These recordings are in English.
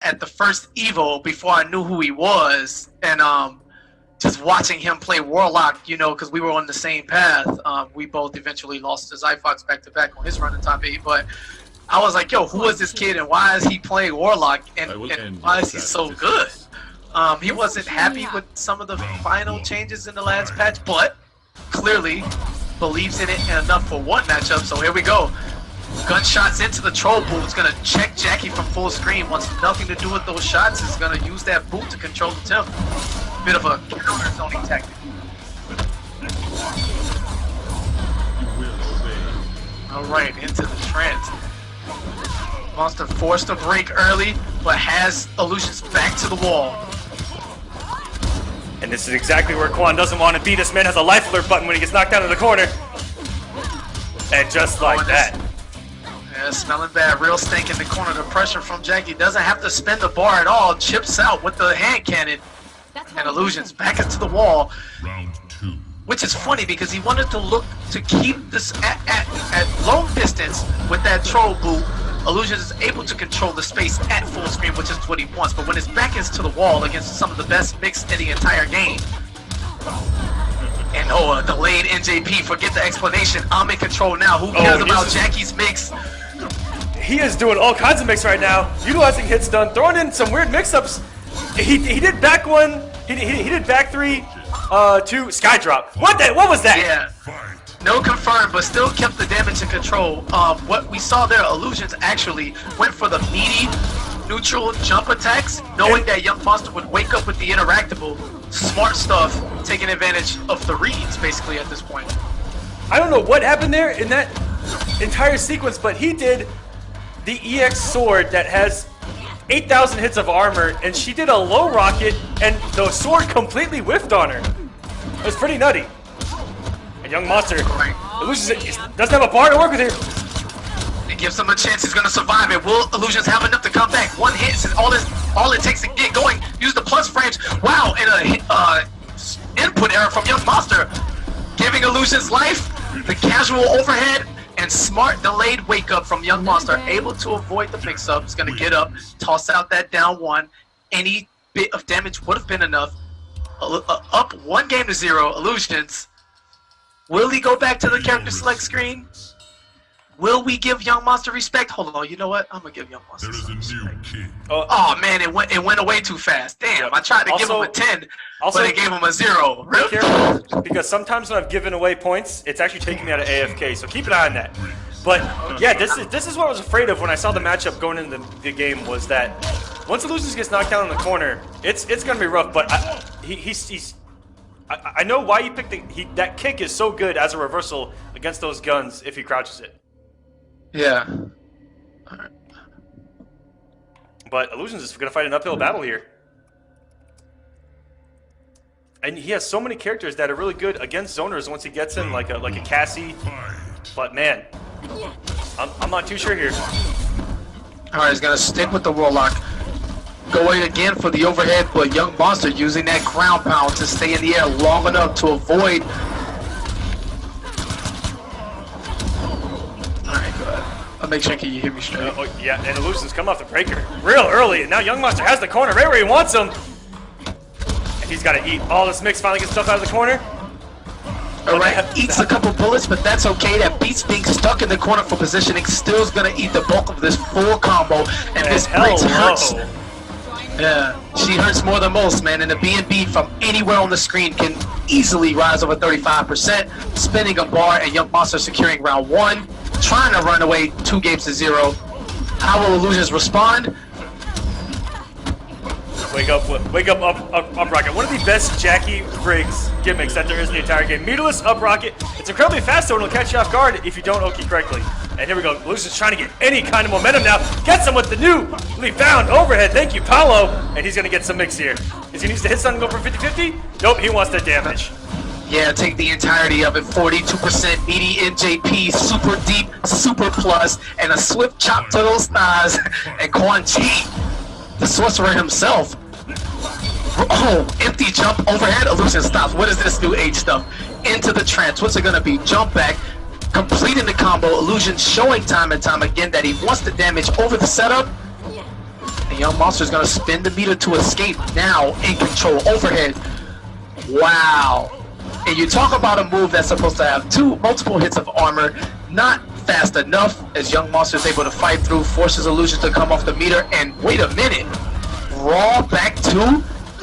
at the first Evo before I knew who he was, and just watching him play Warlock, you know, because we were on the same path. We both eventually lost to Zyfox back-to-back on his run in top 8, but I was like, yo, who is this kid and why is he playing Warlock and why is he so good? He wasn't happy with some of the final changes in the last patch, but clearly believes in it enough for one matchup, so here we go. Gunshots into the troll boot. It's gonna check Jackie from full screen. Wants nothing to do with those shots. Is gonna use that boot to control the temp. Bit of a counter zoning tactic. Alright, into the trance. Monster forced to break early, but has Illusions back to the wall. And this is exactly where Quan doesn't want to be. This man has a life alert button when he gets knocked down in the corner. And just like that. Yeah, smelling bad. Real stink in the corner. The pressure from Jackie doesn't have to spin the bar at all. Chips out with the hand cannon. And Illusions back into the wall. Round 2. Which is funny because he wanted to look to keep this at long distance with that troll boot. Illusions is able to control the space at full screen, which is what he wants. But when his back is to the wall against some of the best mix in the entire game, and delayed NJP, forget the explanation. I'm in control now. Who cares about Jackie's mix? He is doing all kinds of mix right now, utilizing hit stun, throwing in some weird mix-ups. He did back one. He did back 3, 2 sky drop. What was that? Yeah. No confirmed, but still kept the damage in control. What we saw there, Illusions actually went for the meaty neutral jump attacks, knowing that Young Monster would wake up with the interactable. Smart stuff, taking advantage of the reads, basically, at this point. I don't know what happened there in that entire sequence, but he did the EX sword that has 8,000 hits of armor, and she did a low rocket, and the sword completely whiffed on her. It was pretty nutty. And Young Monster doesn't have a bar to work with here. It gives him a chance he's gonna survive it. Will Illusions have enough to come back? One hit is all it takes to get going. Use the plus frames. Wow, and a input error from Young Monster, giving Illusions life. The casual overhead and smart delayed wake up from Young Monster, able to avoid the mix up. He's gonna get up, toss out that down one. Any bit of damage would have been enough. Up 1-0. Illusions. Will he go back to the character select screen? Will we give Young Monster respect? Hold on, you know what? I'm gonna give Young Monster some respect. Oh man, it went away too fast. Damn, I tried to give him a 10, but it gave him a 0. Be careful, because sometimes when I've given away points, it's actually taking me out of AFK, so keep an eye on that. But yeah, this is what I was afraid of when I saw the matchup going into the game, was that once Illusions gets knocked down in the corner, it's gonna be rough. But I know why you picked that kick is so good as a reversal against those guns if he crouches it. Yeah. Alright. But Illusions is going to fight an uphill battle here. And he has so many characters that are really good against zoners once he gets in, like a Cassie. But man, I'm not too sure here. Alright, he's going to stick with the Warlock. Going again for the overhead, but Young Monster using that ground pound to stay in the air long enough to avoid. Alright, go ahead. I'll make sure you hear me straight. Yeah, and Illusions come off the breaker real early, and now Young Monster has the corner right where he wants him. And he's got to eat all this mix, finally gets stuff out of the corner. Alright, eats a couple bullets, but that's okay. That beats being stuck in the corner for positioning. Still's gonna eat the bulk of this full combo, and this Briggs hurts. Yeah, she hurts more than most, man. And the B&B from anywhere on the screen can easily rise over 35%. Spinning a bar, and Young Monster securing round 1. Trying to run away 2-0. How will Illusions respond? Wake up rocket. One of the best Jackie Briggs gimmicks that there is in the entire game. Meterless up rocket. It's incredibly fast though, and it'll catch you off guard if you don't Oki correctly. And here we go. Illusion's trying to get any kind of momentum now. Gets him with the newly found overhead. Thank you, Paolo. And he's going to get some mix here. Is he needs to hit something and go for 50-50? Nope, he wants the damage. Yeah, take the entirety of it. 42% meaty NJP, super deep, super plus, and a swift chop to those thighs. And Quan Chi, the sorcerer himself. Oh, empty jump overhead. Illusion stops. What is this new age stuff? Into the trance. What's it going to be? Jump back. Completing the combo. Illusion showing time and time again that he wants the damage over the setup. And Young Monster's gonna spin the meter to escape. Now in control, overhead. Wow. And you talk about a move that's supposed to have multiple hits of armor, not fast enough, as Young Monster is able to fight through, forces Illusion to come off the meter, and wait a minute. Raw back 2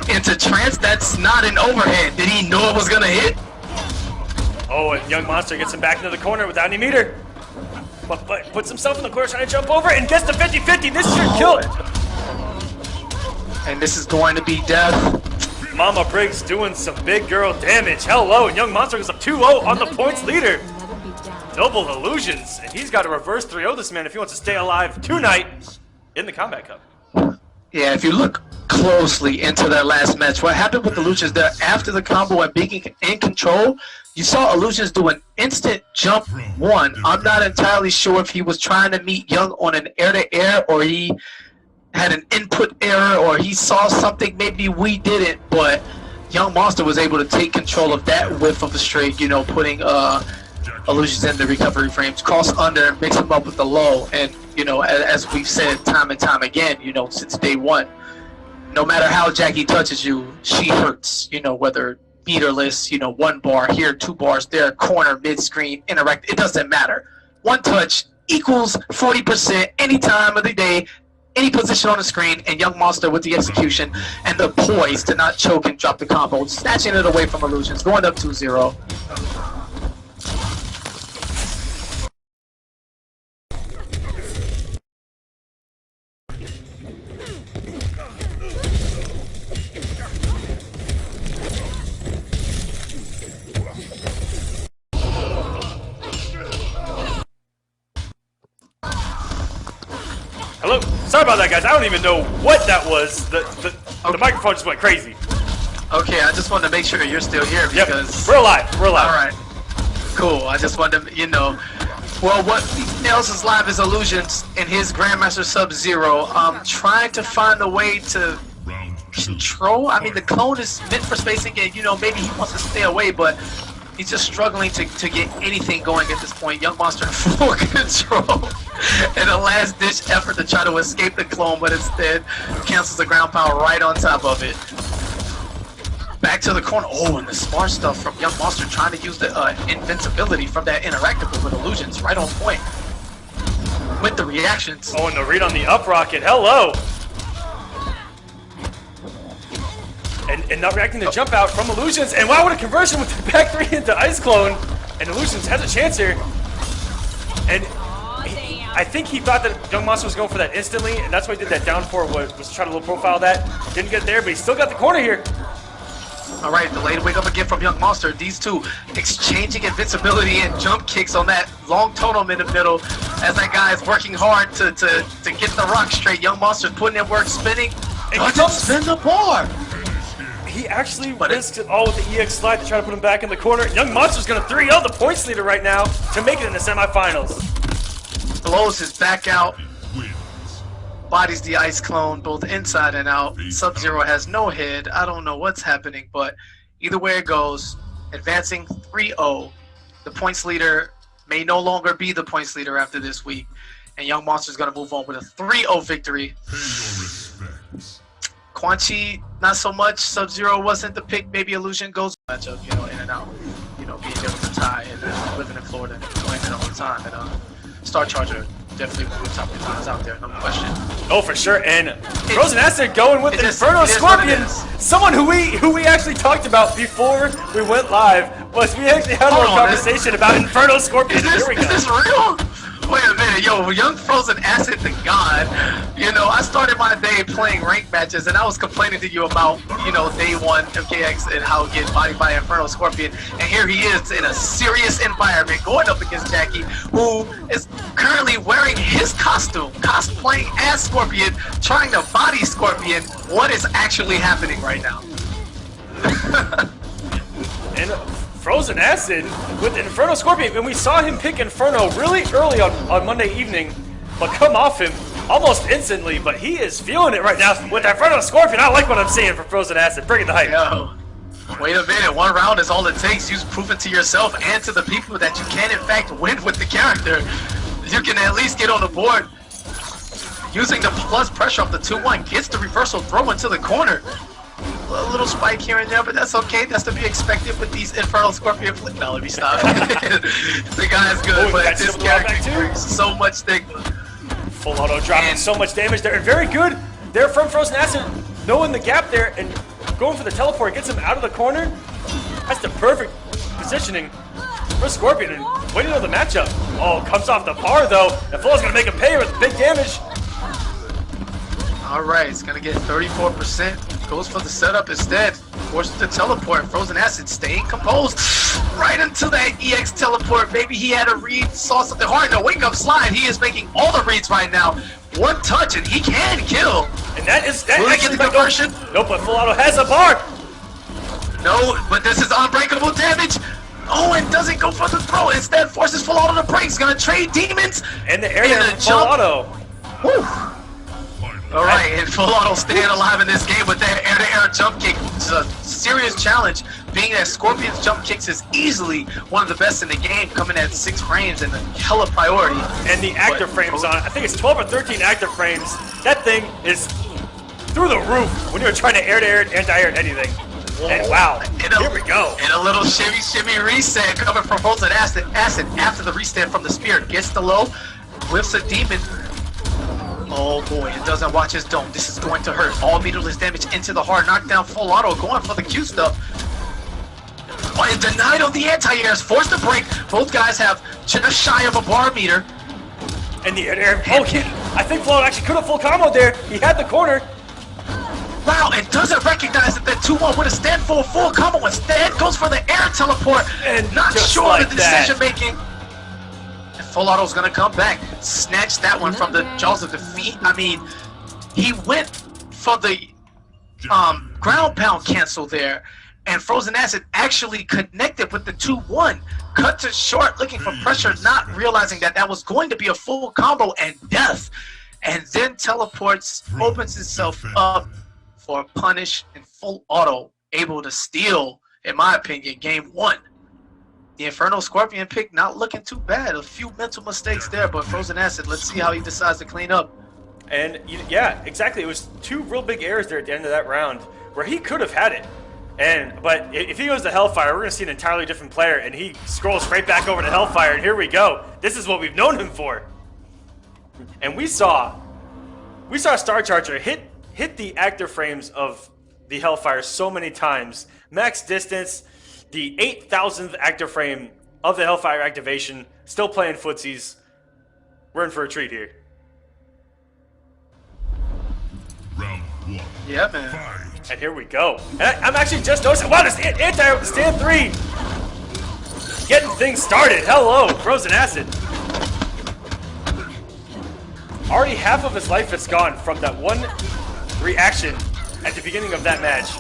into trance, that's not an overhead. Did he know it was gonna hit? Oh, and Young Monster gets him back into the corner without any meter. But puts himself in the corner trying to jump over and gets the 50-50. This is your kill. And this is going to be death. Mama Briggs doing some big girl damage. Hello, and Young Monster goes up 2-0 on the points leader. Double illusions, and he's got to reverse 3-0 this man if he wants to stay alive tonight in the Kombat Cup. Yeah, if you look closely into that last match, what happened with Illusions there after the combo and being in control, you saw Illusions do an instant jump 1. I'm not entirely sure if he was trying to meet Young on an air-to-air or he had an input error or he saw something maybe we didn't, but Young Monster was able to take control of that whiff of the straight, you know, putting Illusions in the recovery frames, cross under, mix them up with the low, and you know, as we've said time and time again, you know, since day one, no matter how Jackie touches you, she hurts, you know, whether meterless, you know, 1 bar here, 2 bars there, corner, mid-screen, interact, it doesn't matter. 1 touch equals 40% any time of the day, any position on the screen, and Young Monster with the execution and the poise to not choke and drop the combo, snatching it away from Illusions, going up 2-0. Hello? Sorry about that, guys. I don't even know what that was. The microphone just went crazy. Okay, I just wanted to make sure you're still here because... Yep. We're live. We're live. Alright. Cool. I just wanted to, you know... Well, what else is live is Illusions in his Grandmaster SUB-ZER. Trying to find a way to control. I mean, the clone is meant for spacing and, you know, maybe he wants to stay away, but he's just struggling to get anything going at this point. Young Monster in full control. In a last-ditch effort to try to escape the clone, but instead cancels the ground power right on top of it. Back to the corner. Oh, and the smart stuff from Young Monster trying to use the invincibility from that interactable with Illusions right on point. With the reactions. Oh, and the read on the up rocket. Hello! And not reacting to jump out from Illusions. And wow, what a conversion with the back 3 into Ice Clone. And Illusions has a chance here. And I think he thought that Young Monster was going for that instantly, and that's why he did that down 4, was trying to low profile that. Didn't get there, but he still got the corner here. Alright, delayed wake up again from Young Monster. These two exchanging invincibility and jump kicks on that long totem in the middle as that guy is working hard to get the rock straight. Young Monster's putting in work, spinning, and he doesn't spin the bar. He actually risked it all with the EX slide to try to put him back in the corner. Young Monster's going to 3-0 the points leader right now to make it in the semifinals. Blows his back out, bodies the Ice Clone both inside and out. SUB-ZER has no head. I don't know what's happening, but either way it goes, advancing 3-0. The points leader may no longer be the points leader after this week, and Young Monster's going to move on with a 3-0 victory. Quan Chi, not so much. SUB-ZER wasn't the pick. Maybe Illusion goes matchup, you know, in and out. You know, being able to tie and living in Florida and playing it all the time. And Star Charger definitely one of the top defenses out there, no question. Oh, for sure. And Frozen Acid going with Inferno Scorpion. Someone who we actually talked about before we went live. Was we actually had a little conversation about Inferno Scorpion. Here we go. Is this real? Wait a minute, yo, Young Frozen Acid the God. You know, I started my day playing ranked matches, and I was complaining to you about, you know, day 1 MKX and how getting bodied by Inferno Scorpion, and here he is in a serious environment going up against Tacky, who is currently wearing his costume, cosplaying as Scorpion, trying to body Scorpion. What is actually happening right now? And Frozen Acid with Inferno Scorpion, and we saw him pick Inferno really early on Monday evening, but come off him almost instantly, but he is feeling it right now with Inferno Scorpion. I like what I'm seeing for Frozen Acid. Bring it the hype. Yo, wait a minute, 1 round is all it takes. You've proven to yourself and to the people that you can in fact win with the character. You can at least get on the board. using the plus pressure off the 2-1, gets the reversal throw into the corner. A little spike here and there, but that's okay. That's to be expected with these Infernal Scorpion flip. No, let me stop. The guy's good, but this character brings so much stigma. Full auto dropping so much damage there, and very good there from Frozen Acid, knowing the gap there and going for the teleport, gets him out of the corner. That's the perfect positioning for Scorpion, and waiting on the matchup. Oh, comes off the bar though, and Full's gonna make him pay with big damage. All right, it's gonna get 34%. Goes for the setup instead. Forces the teleport. Frozen Acid staying composed. Right into that EX teleport. Maybe he had a read, saw something hard in a wake up slide. He is making all the reads right now. One touch and he can kill. And that will he get the conversion? Nope, but Full Auto has a bar. No, but this is unbreakable damage. Oh, and doesn't go for the throw. Instead, forces Full Auto to break. He's gonna trade demons. And the area Full Auto. Woo. All right, and Full Auto staying alive in this game with that air-to-air jump kick. It's a serious challenge, being that Scorpion's jump kicks is easily one of the best in the game, coming at 6 frames and a hella priority. And the active frames on it, I think it's 12 or 13 active frames. That thing is through the roof when you're trying to air-to-air, anti-air, anything. And wow, here we go. And a little shimmy reset coming from Frozen Acid after the reset from the Spirit. Gets the low, whips a demon. Oh boy, it doesn't watch his dome. This is going to hurt. All meterless damage into the hard knockdown. Full Auto going for the Q stuff. Oh, and denied of the anti-airs. Forced to break. Both guys have just shy of a bar meter. And the air. Oh, I think Full Auto actually could have full combo there. He had the corner. Wow, and doesn't recognize that 2-1 would have stand for a full combo. Instead, goes for the air teleport. And not sure like of the decision making. Full Auto's gonna come back, snatch that one from the jaws of defeat. I mean, he went for the ground pound cancel there, and Frozen Acid actually connected with the 2-1. Cut to short, looking for pressure, not realizing that that was going to be a full combo and death. And then teleports, opens himself up for a punish, and Full Auto able to steal, in my opinion, game 1. The Infernal Scorpion pick not looking too bad. A few mental mistakes there, but Frozen Acid, let's see how he decides to clean up. And yeah, exactly. It was 2 real big errors there at the end of that round where he could have had it. But if he goes to Hellfire, we're going to see an entirely different player, and he scrolls right back over to Hellfire, and here we go. This is what we've known him for. And we saw Star Charger hit the active frames of the Hellfire so many times. Max distance, the 8,000th active frame of the Hellfire activation, still playing footsies. We're in for a treat here. Round 1. Yeah, man. Fight. And here we go. And I'm actually just noticing, wow, this anti with the stand 3. Getting things started. Hello, Frozen Acid. Already half of his life is gone from that one reaction at the beginning of that match.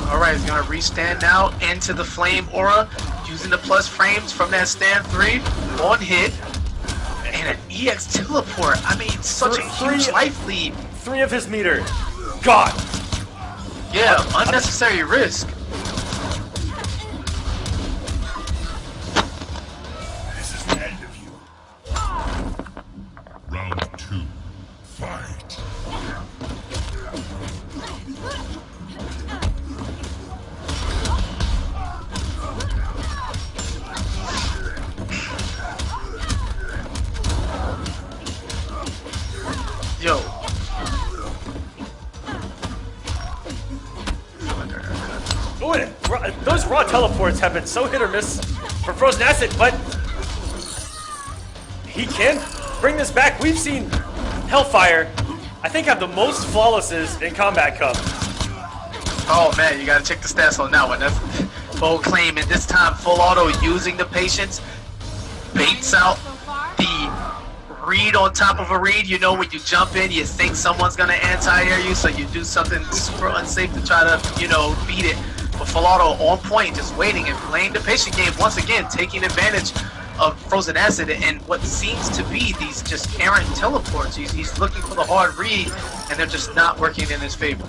All right, he's gonna restand now into the flame aura, using the plus frames from that stand 3 on hit, and an EX teleport. I mean, such a huge life lead. 3 of his meter, gone. Yeah, unnecessary risk. This is the end of you. Round 2. Fight. Yo. Oh, and those raw teleports have been so hit or miss for Frozen Acid, but he can bring this back. We've seen Hellfire, I think, have the most flawlesses in Kombat Cup. Oh man, you gotta check the stats on that one. That's bold claim, and this time Full Auto using the patience, baits out the read on top of a read. You know, when you jump in, you think someone's gonna anti-air you, so you do something super unsafe to try to, you know, beat it. But Full Auto on point, just waiting and playing the patient game once again, taking advantage of Frozen Acid and what seems to be these just errant teleports. He's looking for the hard read, and they're just not working in his favor.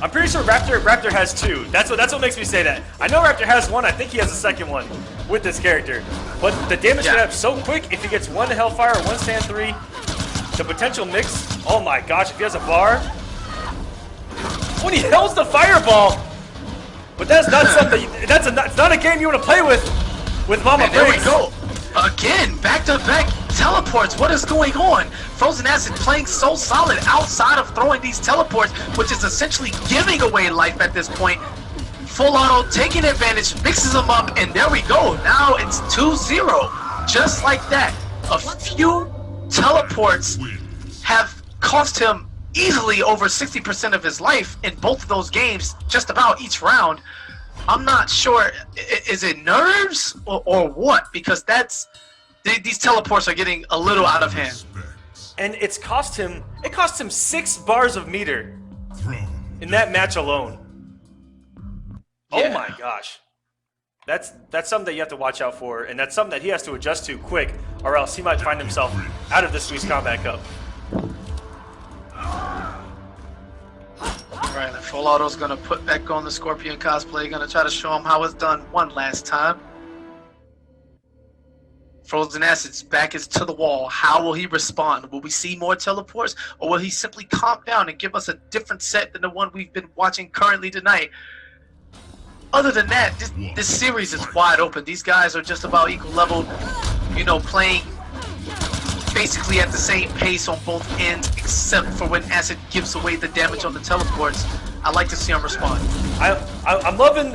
I'm pretty sure Raptor has 2. That's what makes me say that. I know Raptor has 1. I think he has a second one with this character. But the damage can up so quick if he gets 1 Hellfire or 1 stand 3. the potential mix. Oh my gosh, if he has a bar. When he holds the fireball. But that's not something, it's not a game you want to play with Mama And there we Briggs. go. Again, back-to-back teleports. What is going on? Frozen Acid playing so solid outside of throwing these teleports, which is essentially giving away life at this point. Full Auto taking advantage, mixes them up, and there we go. Now it's 2-0. Just like that. A few teleports have cost him easily over 60% of his life in both of those games, just about each round. I'm not sure, is it nerves or what? Because these teleports are getting a little out of hand. And it cost him 6 bars of meter in that match alone. Yeah. Oh my gosh. That's something that you have to watch out for, and that's something that he has to adjust to quick, or else he might find himself out of this Squeeze Kombat Cup. Alright, and Full Auto's gonna put back on the Scorpion cosplay, gonna try to show him how it's done one last time. Frozen Acid's back is to the wall. How will he respond? Will we see more teleports, or will he simply calm down and give us a different set than the one we've been watching currently tonight? Other than that, this series is wide open. These guys are just about equal level, you know, playing basically at the same pace on both ends, except for when Acid gives away the damage on the teleports. I like to see him respond. I'm loving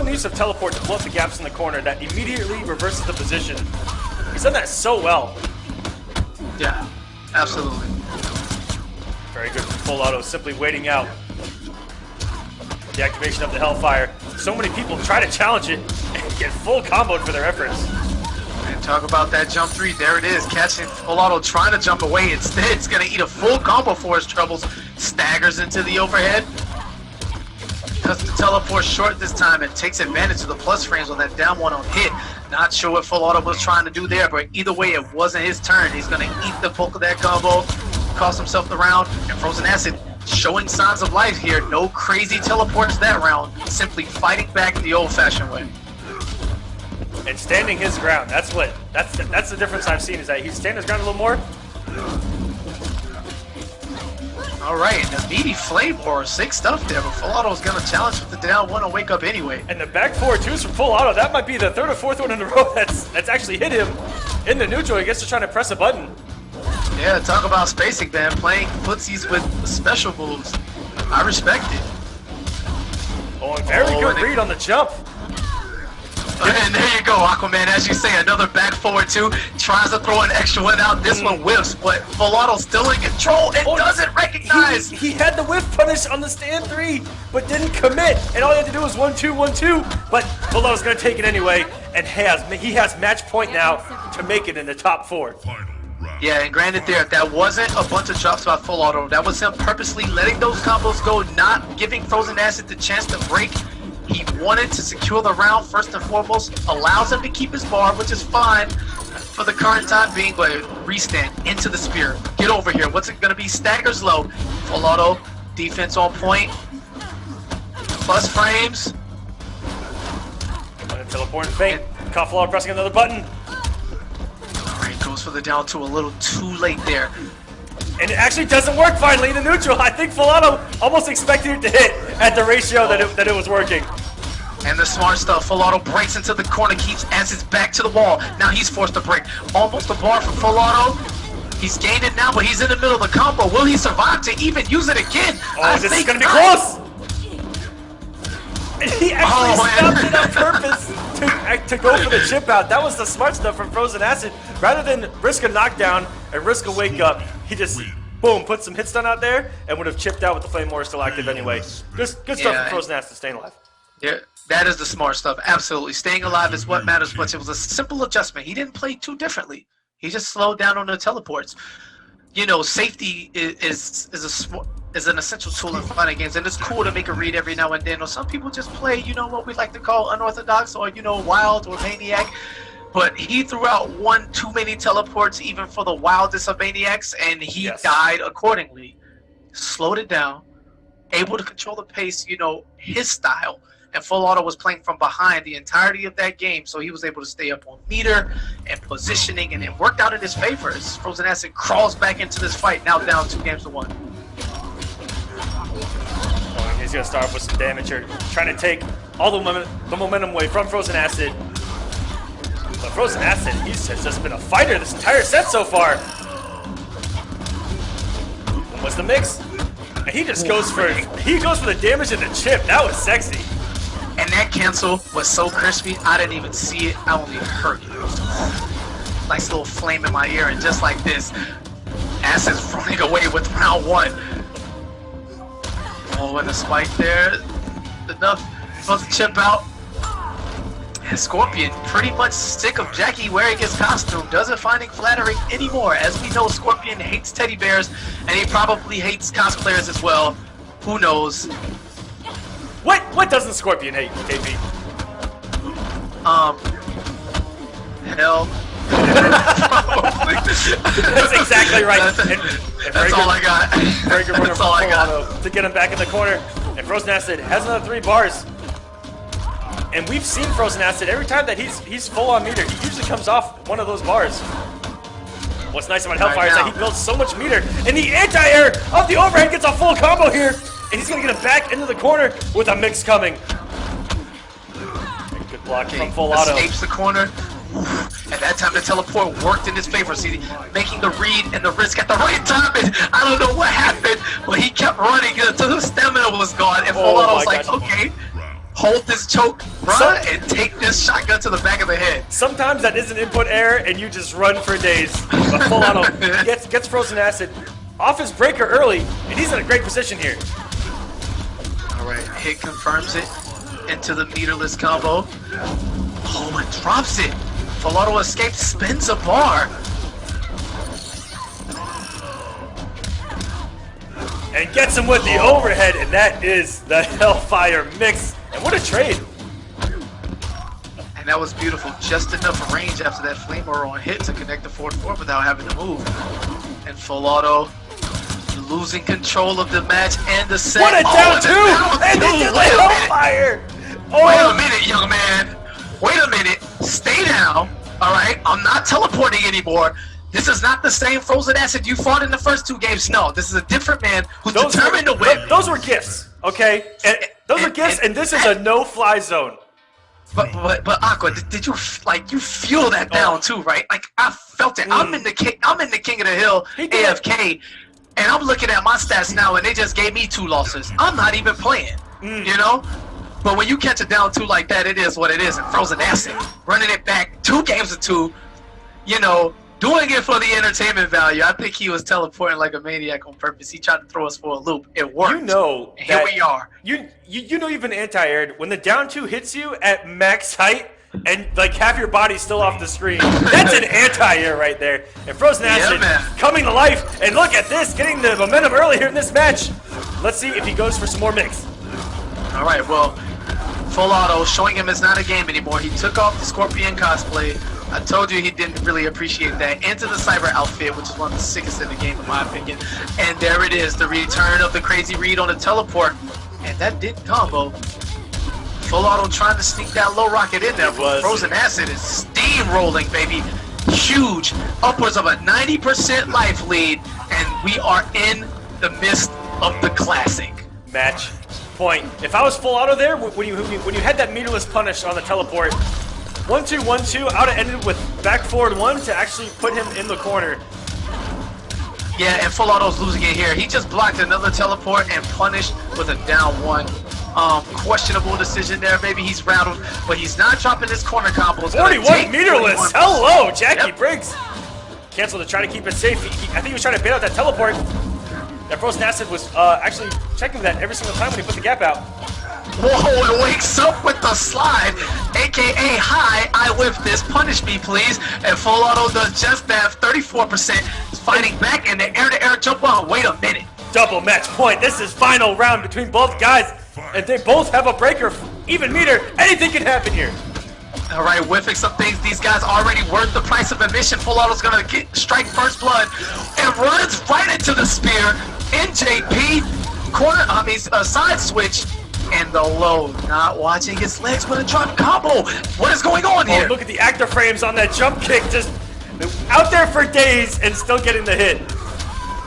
the use of teleport to blow up the gaps in the corner that immediately reverses the position. He's done that so well. Yeah, absolutely. Very good from Full Auto, simply waiting out the activation of the Hellfire. So many people try to challenge it and get full comboed for their efforts. And talk about that jump 3. There it is, catching Full Auto trying to jump away. Instead, it's going to eat a full combo for his troubles. Staggers into the overhead. Cuts the teleport short this time and takes advantage of the plus frames on that down one on hit. Not sure what Full Auto was trying to do there, but either way, it wasn't his turn. He's going to eat the bulk of that combo, cost himself the round, and Frozen Acid showing signs of life here. No crazy teleports that round, simply fighting back the old-fashioned way. And standing his ground. That's the difference I've seen, is that he's standing his ground a little more. Alright, the meaty flame war, sick stuff there, but Full Auto's gonna challenge with the down one and wake up anyway. And the back 4-2s from Full Auto, that might be the 3rd or 4th one in a row that's actually hit him in the neutral. I guess they're trying to press a button. Yeah, talk about spacing, man. Playing footsies with special moves. I respect it. Oh, and very good read on the jump. And there you go, Aquaman. As you say, another back forward 2. Tries to throw an extra one out. This one whiffs, but Full Auto's still in control and doesn't recognize. He had the whiff punish on the stand 3, but didn't commit. And all he had to do was 1-2, 1-2. But Full Auto's going to take it anyway, and he has match point now to make it in the top 4. Yeah, and granted there, that wasn't a bunch of drops by Full Auto. That was him purposely letting those combos go, not giving Frozen Acid the chance to break. He wanted to secure the round first and foremost, allows him to keep his bar, which is fine for the current time being, but restand into the spear. Get over here. What's it going to be? Staggers low. Full Auto, defense on point. Plus frames. Teleport and feint. Caught Full Auto pressing another button. Alright, goes for the down 2 a little too late there. And it actually doesn't work finally in the neutral. I think Full Auto almost expected it to hit at the ratio that it was working. And the smart stuff, Full Auto breaks into the corner, keeps Acid's back to the wall. Now he's forced to break. Almost a bar for Full Auto. He's gained it now, but he's in the middle of the combo. Will he survive to even use it again? Oh, this is going to be close! And he actually stopped it on purpose to go for the chip out. That was the smart stuff from Frozen Acid. Rather than risk a knockdown and risk a wake up, he just, boom, put some hit stun out there and would have chipped out with the Flame War still active anyway. Good stuff from Frozen Acid, staying alive. Yeah, that is the smart stuff, absolutely. Staying alive is what matters much. It was a simple adjustment. He didn't play too differently. He just slowed down on the teleports. You know, safety is an essential tool in fighting games, and it's cool to make a read every now and then. Or some people just play, you know, what we like to call unorthodox, or, you know, wild or maniac. But he threw out one too many teleports even for the wildest of maniacs, and he died accordingly. Slowed it down, able to control the pace, you know, his style. and Full Auto was playing from behind the entirety of that game, so he was able to stay up on meter and positioning, and it worked out in his favor as Frozen Acid crawls back into this fight, now down 2-1. He's going to start off with some damage here, trying to take all the momentum away from Frozen Acid. But Frozen Acid, he has just been a fighter this entire set so far. What's the mix? And he just goes for the damage and the chip. That was sexy. And that cancel was so crispy, I didn't even see it. I only heard it. Nice little flame in my ear, and just like this, Acid's running away with round 1. Oh, and the spike there. Enough to chip out. And Scorpion pretty much sick of Jackie wearing his costume, doesn't find it flattering anymore. As we know, Scorpion hates teddy bears, and he probably hates cosplayers as well. Who knows? What doesn't Scorpion hate, KP? Hell. That's exactly right. That's all I got. Very good runner That's all I got. to get him back in the corner. And Frozen Acid has another 3 bars. And we've seen Frozen Acid every time that he's full on meter. He usually comes off one of those bars. What's nice about Hellfire is that he builds so much meter, and the anti-air of the overhead gets a full combo here, and he's gonna get him back into the corner with a mix coming. And good block from Full Auto. Escapes the corner. At that time, the teleport worked in his favor. See, making the read and the risk at the right time. And I don't know what happened, but he kept running until his stamina was gone. And Full Auto was like, okay, hold this choke, bruh, and take this shotgun to the back of the head. Sometimes that is an input error, and you just run for days. But Full Auto gets Frozen Acid off his breaker early, and he's in a great position here. All right, hit confirms it into the meterless combo. Oh, and drops it. Full Auto escapes, spins a bar. And gets him with the overhead, and that is the Hellfire mix. And what a trade. And that was beautiful. Just enough range after that flamethrower on hit to connect the 4-4 without having to move. And Full Auto losing control of the match and the set. What a down 2! And this is the Hellfire! Oh. Wait a minute, young man. Wait a minute. Stay down. All right? I'm not teleporting anymore. This is not the same Frozen Acid you fought in the first 2 games. No, this is a different man who's determined to win. Those were gifts, okay? Those are gifts, and this is a no-fly zone. But Aqua, did you you feel that down too, right? Like I felt it. I'm in the King of the Hill, AFK, and I'm looking at my stats now, and they just gave me 2 losses. I'm not even playing, you know. But when you catch a down 2 like that, it is what it is. And Frozen Acid running it back 2 games to 2, you know. Doing it for the entertainment value. I think he was teleporting like a maniac on purpose. He tried to throw us for a loop. It worked. You know, and here we are. You know you've been anti-aired when the down 2 hits you at max height and like half your body's still off the screen. That's an anti-air right there. And Frozen Acid coming to life. And look at this, getting the momentum early here in this match. Let's see if he goes for some more mix. All right, well, Full Auto showing him it's not a game anymore. He took off the Scorpion cosplay. I told you he didn't really appreciate that. Into the cyber outfit, which is one of the sickest in the game, in my opinion. And there it is, the return of the crazy read on the teleport. And that did combo. Full Auto trying to sneak that low rocket in there. Frozen Acid is steamrolling, baby. Huge, upwards of a 90% life lead. And we are in the midst of the classic. Match point. If I was Full Auto there, when you had that meterless punish on the teleport, 1-2, 1-2, I would have ended with back forward 1 to actually put him in the corner. Yeah, and Full Auto's losing it here. He just blocked another teleport and punished with a down 1. Questionable decision there. Maybe he's rattled, but he's not dropping his corner combos. 41 meterless. Hello, Jackie Briggs. Cancel to try to keep it safe. I think he was trying to bait out that teleport. That Frozen Acid was actually checking that every single time when he put the gap out. Whoa, it wakes up with the slide, aka hi, I whip this, punish me please. And Full Auto does just that, 34%. Is fighting back and the air-to-air jump on. Wait a minute. Double match point. This is final round between both guys. And they both have a breaker, even meter. Anything can happen here. All right, whiffing some things. These guys already worth the price of admission. Full Auto's gonna strike first blood and runs right into the spear. NJP, side switch. And the low, not watching his legs with a drop combo. What is going on here? Look at the actor frames on that jump kick, just out there for days and still getting the hit.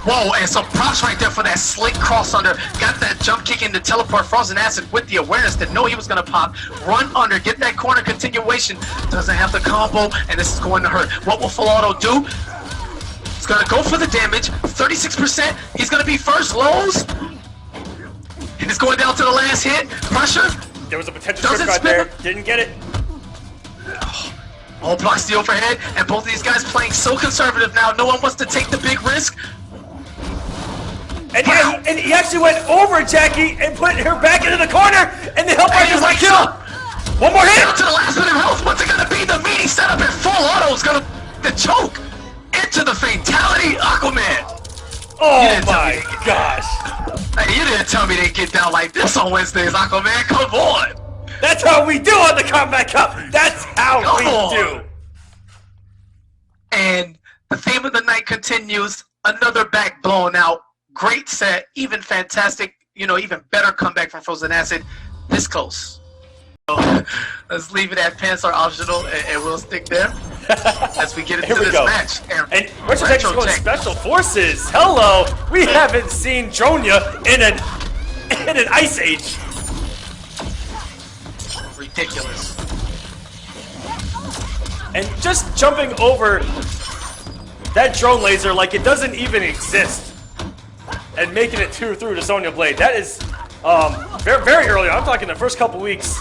Whoa, and some props right there for that slick cross under. Got that jump kick into teleport frozen acid with the awareness to know he was gonna pop. Run under, get that corner continuation. Doesn't have the combo, and this is going to hurt. What will full auto do? It's gonna go for the damage. 36%. He's gonna be first. Lows. And it's going down to the last hit. Pressure. There was a potential trip guard there. Didn't get it. All blocks the overhead, and both of these guys playing so conservative now. No one wants to take the big risk. And, and he actually went over Jackie and put her back into the corner, and the help is like kill. One more hit. Down to the last bit of health. What's it gonna be? The meaty setup and full auto is gonna the choke into the fatality. Aquaman. Oh my gosh. Hey, you didn't tell me they'd get down like this on Wednesdays, Aquaman. Come on. That's how we do on the Kombat Cup. That's how we do. And the theme of the night continues. Another back blown out. Great set, even fantastic, you know, even better comeback from Frozen Acid. This close. So, let's leave it at pants are optional, and we'll stick there as we get into this match. And Retro Tech is going Special Forces. Hello, we haven't seen Dronya in an Ice Age. Ridiculous. And just jumping over that drone laser like it doesn't even exist. And making it through to Sonya Blade. That is very, very early on. I'm talking the first couple weeks.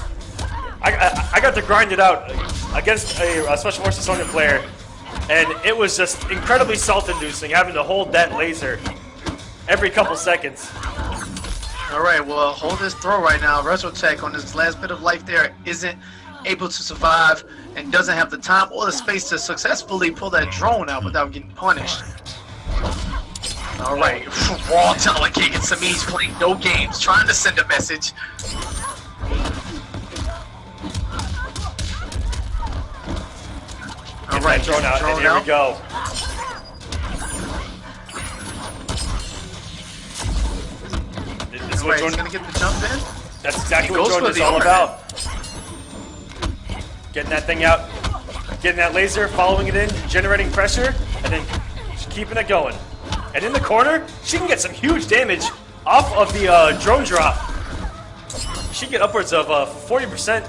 I got to grind it out against a Special Forces Sonya player, and it was just incredibly salt-inducing having to hold that laser every couple seconds. All right, well, hold this throw right now. Retrotech on this last bit of life there isn't able to survive and doesn't have the time or the space to successfully pull that drone out without getting punished. All right, raw Tacky and Samish playing no games, trying to send a message. All right, drone out, and here we go. This is gonna get the jump in. That's exactly what drone is all about. Getting that thing out, getting that laser, following it in, generating pressure, and then just keeping it going. And in the corner, she can get some huge damage off of the drone drop. She can get upwards of 40%.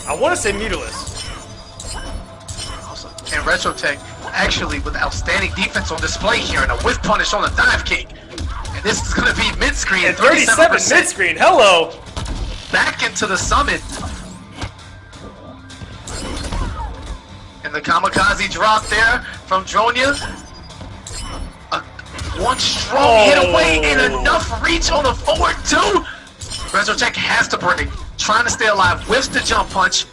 I want to say meterless. Awesome. And Retrotech actually with outstanding defense on display here and a whiff punish on the dive kick. And this is going to be mid-screen. And 37 mid-screen. Hello. Back into the summit. And the kamikaze drop there from Dronya. One strong hit away and enough reach on the forward two. Retrotech has to break. Trying to stay alive. Whiffs the jump punch.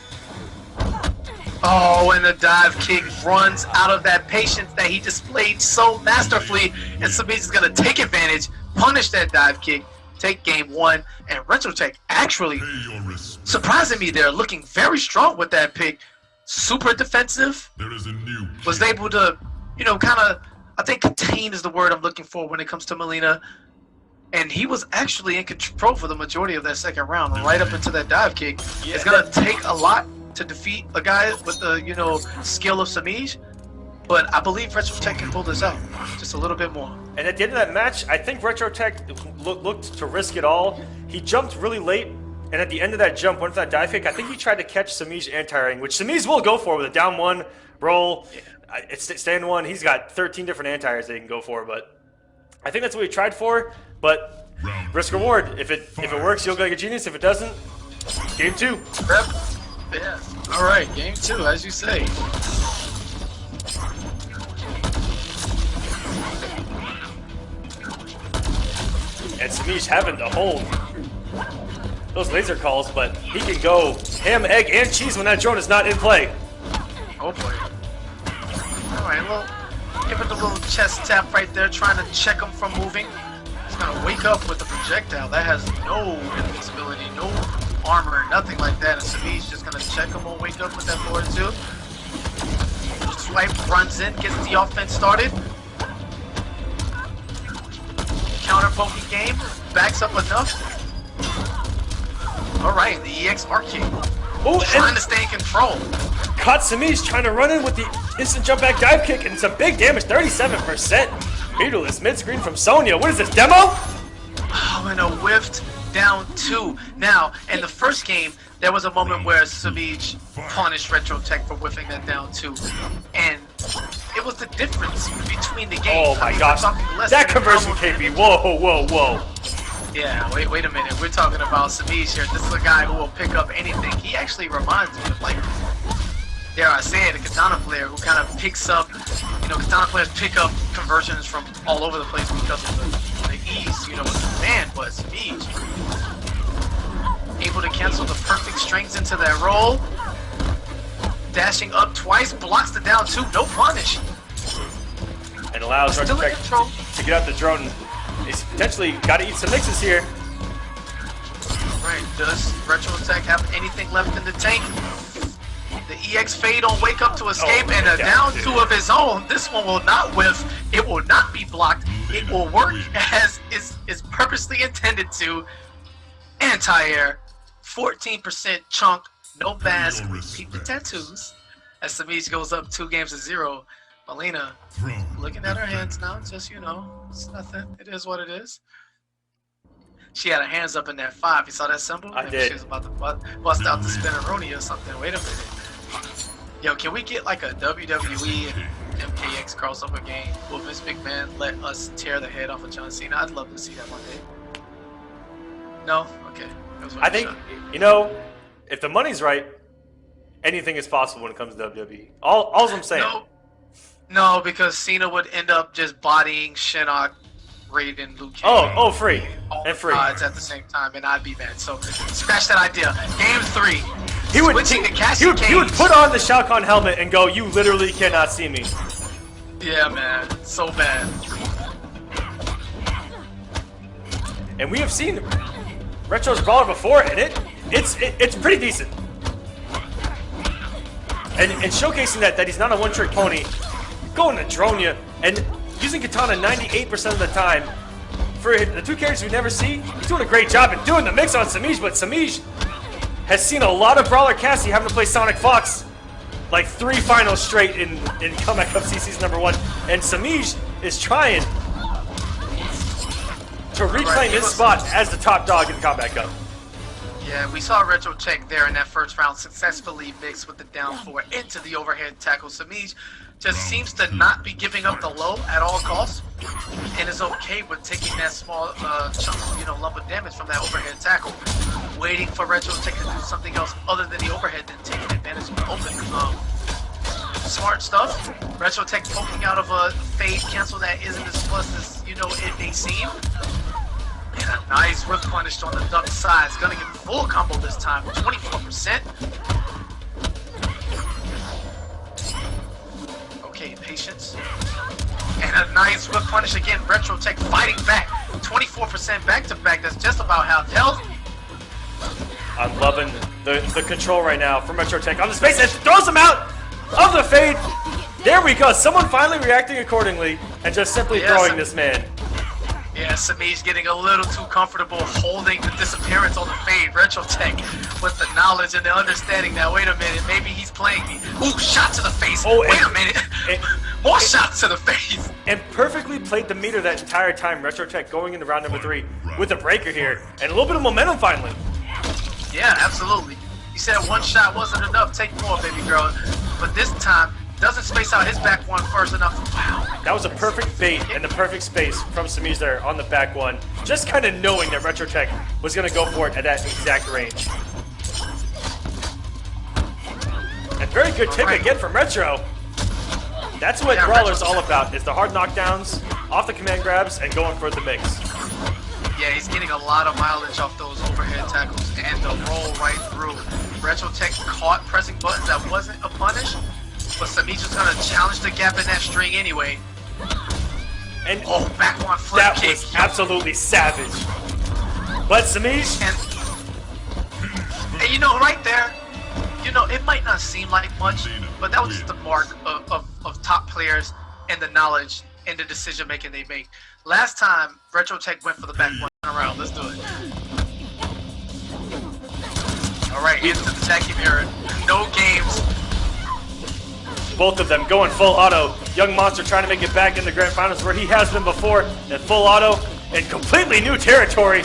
Oh, and the dive kick runs out of that patience that he displayed so masterfully. And Samish is going to take advantage, punish that dive kick, take game one. And Retrotech actually surprising me there, looking very strong with that pick. Super defensive. There is a new was able to, you know, kind of, I think contain is the word I'm looking for when it comes to Melina. And he was actually in control for the majority of that second round, right up into that dive kick. It's going to take a lot to defeat a guy with the, you know, skill of Samish. But I believe Retrotech can pull this out just a little bit more. And at the end of that match, I think Retrotech looked to risk it all. He jumped really late, and at the end of that jump, went for that dive kick. I think he tried to catch Samish anti-airing, which Samish will go for with a down one, roll. It's stand one. He's got 13 different anti-airs that he can go for, but I think that's what he tried for. But risk reward. If it works, you'll go like a genius. If it doesn't, game two. Yeah. All right, game two, as you say. And Samish having to hold those laser calls, but he can go ham, egg, and cheese when that drone is not in play. Oh boy. All right, well, give it a little chest tap right there, trying to check him from moving. He's gonna wake up with a projectile that has no invincibility, no armor, nothing like that. And Samish just gonna check him or wake up with that forward two. Swipe runs in, gets the offense started. Counter poking game, backs up enough. All right, the EX Arcade. Oh, Trying to stay in control. Caught Samish trying to run in with the instant jump back dive kick and some big damage, 37%. Meterless mid screen from Sonya. What is this, demo? Oh, and a whiffed down 2. Now, in the first game, there was a moment where Samish punished Retro Tech for whiffing that down 2. And it was the difference between the games. Oh my gosh. That conversion KP. Whoa, whoa, whoa. Yeah, wait a minute. We're talking about Samish here. This is a guy who will pick up anything. He actually reminds me of, like, dare I say it, a katana player who kind of picks up, you know, katana players pick up conversions from all over the place because of the ease, you know, with the man, but Samish able to cancel the perfect strings into that roll. Dashing up twice, blocks the down 2, no punish. And allows Retro Tech to get out the drone. He's potentially got to eat some mixes here. Right, does Retro Tech have anything left in the tank? The EX Fade on Wake Up to escape, and a down 2 of his own. This one will not whiff. It will not be blocked. It will work as is purposely intended to. Anti-air, 14% chunk, no mask, keep the tattoos. As Samish goes up 2-0. Melina looking at her hands now, just, you know, it's nothing. It is what it is. She had her hands up in that 5. You saw that symbol? I did. She was about to bust out the spinneroni or something. Wait a minute. Yo, can we get like a WWE and MKX crossover game? Will Vince McMahon let us tear the head off of John Cena? I'd love to see that one day. No? Okay. I think, you know, if the money's right, anything is possible when it comes to WWE. All I'm saying. No, because Cena would end up just bodying Shinnok, Raiden, Luke Cage. Oh, free. And free. Odds at the same time, and I'd be mad. So, scratch that idea. Game 3. He would put on the Shao Kahn helmet and go, "You literally cannot see me." Yeah, man. So bad. And we have seen Retro's brawler before, and it's pretty decent. And showcasing that he's not a one-trick pony, going to drone you, and using Katana 98% of the time. For the 2 characters we never see, he's doing a great job in doing the mix on Samish, but Samish has seen a lot of brawler Cassie having to play Sonic Fox, like 3 finals straight in Kombat Cup CC's #1, and Samish is trying to reclaim his spot as the top dog in Kombat Cup. Yeah, we saw Retro Tech there in that first round successfully mix with the down 4 into the overhead tackle. Samish just seems to not be giving up the low at all costs, and is okay with taking that small chunk, you know, lump of damage from that overhead tackle, waiting for Retro Tech to do something else other than the overhead, then taking advantage of the open. Smart stuff. Retro Tech poking out of a fade cancel that isn't as plus as, you know, it may seem. And a nice whip punish on the duck side. It's gonna get full combo this time, 24%. Okay, patience. And a nice whip punish again. Retro Tech fighting back. 24% back-to-back. That's just about half health. I'm loving the control right now from Retro Tech on the space and throws him out of the fade. There we go. Someone finally reacting accordingly and just simply throwing this man. Yeah, Samish getting a little too comfortable holding the disappearance on the fade. Retro Tech with the knowledge and the understanding that, wait a minute, maybe he's playing me. Ooh, shot to the face. Oh, wait a minute. More shots to the face. And perfectly played the meter that entire time. Retro Tech going into round #3 with a breaker here. And a little bit of momentum finally. Yeah, absolutely. You said one shot wasn't enough. Take more, baby girl. But this time, doesn't space out his back one first enough. Wow. That was a perfect bait and the perfect space from SUB-ZER on the back one. Just kind of knowing that Retro Tech was going to go for it at that exact range. And very good tip again from Retro. That's what Brawler's all about, is the hard knockdowns, off the command grabs, and going for the mix. Yeah, he's getting a lot of mileage off those overhead tackles and the roll right through. Retro Tech caught pressing buttons that wasn't a punish, but Samish was going to challenge the gap in that string anyway. And back one flip that kick. was absolutely savage. But Samish, and you know, right there, you know, it might not seem like much, but that was just the mark of top players and the knowledge and the decision making they make. Last time, Retro Tech went for the back one around. Let's do it. into the Tacky mirror. No games. Both of them going full auto. Young Monster trying to make it back in the grand finals where he has been before. And full auto in completely new territory.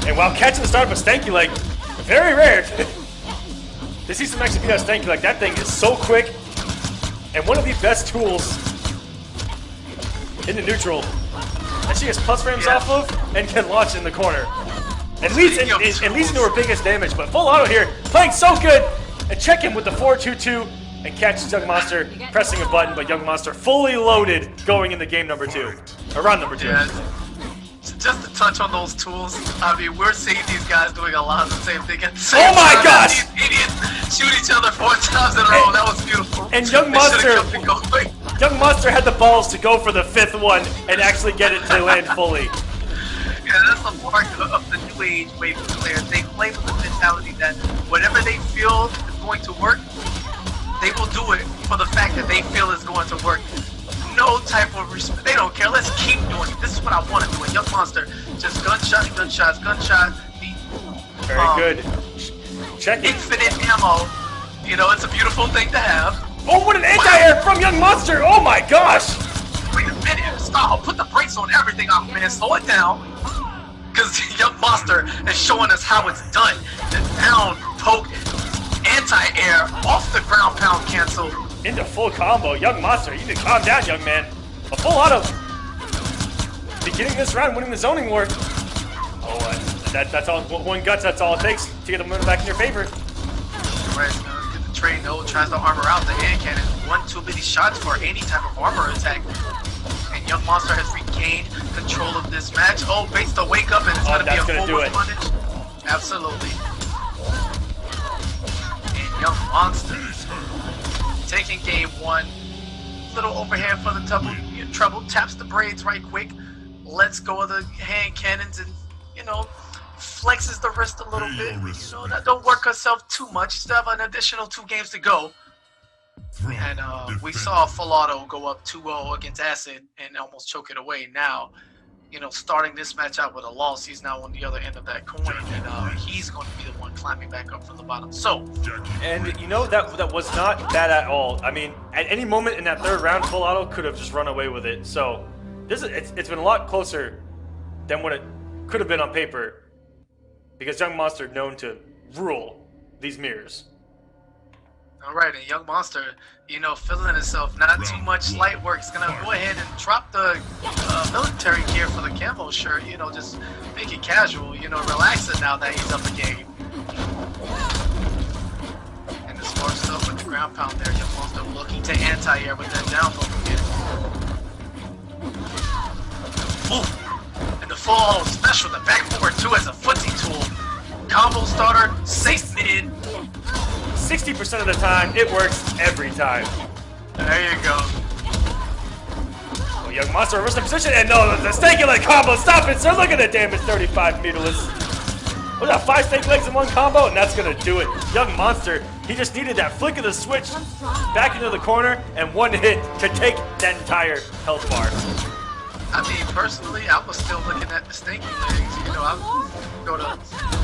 And while catching the start of a stanky leg, very rare to see some XP on stanky leg. That thing is so quick and one of the best tools in the neutral that she gets plus frames off of and can launch in the corner. And leads into her biggest damage, but full auto here, playing so good, and check in with the 4-2-2 and catches Young Monster pressing a button, but Young Monster fully loaded going into game number 2, or round number 2. Yeah. Just to touch on those tools, I mean, we're seeing these guys doing a lot of the same thing at the same time. Oh my gosh! These idiots shoot each other 4 times in a row. That was beautiful. And Young Monster had the balls to go for the 5th one and actually get it to land fully. Yeah, that's the part of the new age wave of players. They play with the mentality that whatever they feel is going to work, they will do it for the fact that they feel is going to work. No type of respect. They don't care. Let's keep doing it. This is what I want to do. A Young Monster, just gunshots. Very good. Check it. Infinite ammo. You know, it's a beautiful thing to have. Oh, what an anti-air from Young Monster! Oh my gosh! Wait a minute. Stop. Put the brakes on everything off, man. Slow it down. Because Young Monster is showing us how it's done. The down, poke, anti-air, off the ground pound cancel. Into full combo. Young Monster, you need to calm down, young man. A full auto. Beginning this round, winning the zoning war. Oh, that's all. One guts, that's all it takes to get the momentum back in your favor. Right, let's get the trade. No, tries to armor out the hand cannon. 1 too many shots for any type of armor attack. And Young Monster has regained control of this match. Oh, baits to wake up and it's going to be a forward punish. Absolutely. And Young Monster taking game 1. Little overhand for the trouble. Taps the braids right quick. Lets go of the hand cannons and, you know, flexes the wrist a little bit. You know, don't work herself too much. Still have an additional 2 games to go. And we saw full auto go up 2-0 against Acid and almost choke it away. Now, you know, starting this match out with a loss, he's now on the other end of that coin, and he's going to be the one climbing back up from the bottom. So, and you know, that was not bad at all. I mean, at any moment in that 3rd round, full auto could have just run away with it. So, it's been a lot closer than what it could have been on paper, because Young Monster known to rule these mirrors. All right, and Young Monster, you know, feeling himself, not too much light work. He's going to go ahead and drop the military gear for the camo shirt, you know, just make it casual, you know, relax it now that he's up a game. And the smart stuff with the ground pound there, Young Monster looking to anti-air with that down poke again. Ooh, and the full auto special, the back forward 2 as a footsie tool. Combo starter, safe mid. 60% of the time, it works every time. There you go. Oh, Young Monster reversed the position, and no, the stanky leg combo, stop it, sir, look at the damage, 35 meterless. We got 5 stanky legs in 1 combo, and that's gonna do it. Young Monster, he just needed that flick of the switch back into the corner, and 1 hit to take that entire health bar. I mean, personally, I was still looking at the stinky legs. You know, I would go to,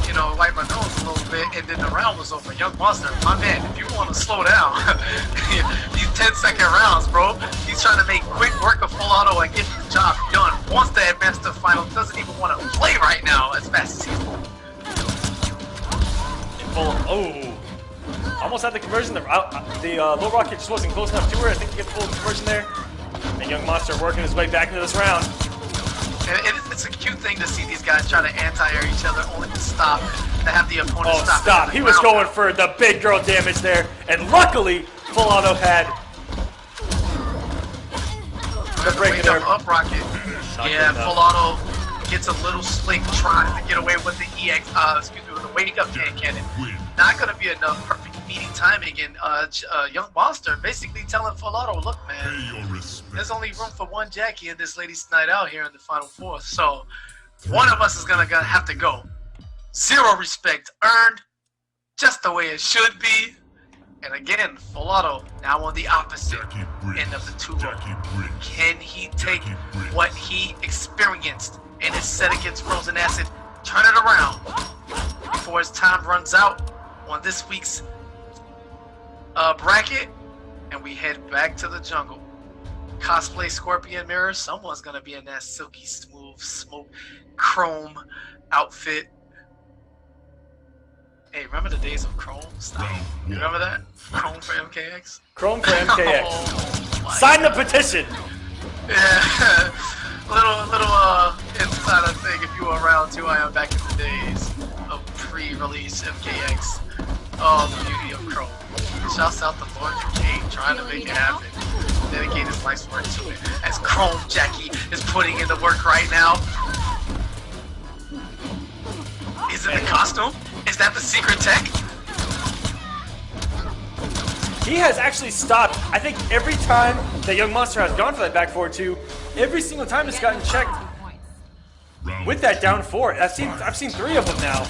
you know, wipe my nose a little bit, and then the round was over. Young Monster, my man, if you want to slow down, these 10-second rounds, bro. He's trying to make quick work of full auto and get the job done. Wants to advance to the final, doesn't even want to play right now as fast as he's moving. Oh, almost had the conversion. The low rocket just wasn't close enough to her. I think to get the full conversion there. And Young Monster working his way back into this round. It's a cute thing to see these guys try to anti-air each other, only to stop, to have the opponent stop. Oh, stop. He was going for the big girl damage there. And luckily, full auto had the break there. Up rocket. Yeah, full auto gets a little slick trying to get away with the with the wake up hand cannon. Not going to be enough perfect meeting timing, and Young Monster basically telling full auto, look, man, there's only room for 1 Jackie in this ladies' night out here in the final 4, so one of us is gonna have to go. 0 respect earned, just the way it should be. And again, full auto now on the opposite end of the 2. Can he take what he experienced and it's set against Frozen Acid. Turn it around before his time runs out on this week's bracket, and we head back to the jungle. Cosplay Scorpion Mirror. Someone's gonna be in that silky smooth smoke chrome outfit. Hey, remember the days of Chrome stuff? You remember that? Chrome for MKX? Chrome for MKX. Oh, Sign the petition. Yeah. little insider thing if you were around too. I am back in the days of pre-release MKX. Oh, the beauty of Chrome. Shouts out to Lord King trying to make it happen. Dedicate his life's work to it. As Chrome Jackie is putting in the work right now. Is it the costume? Is that the secret tech? He has actually stopped. I think every time that Young Monster has gone for that back 4-2, every single time it's gotten checked with that down 4. I've seen 3 of them now.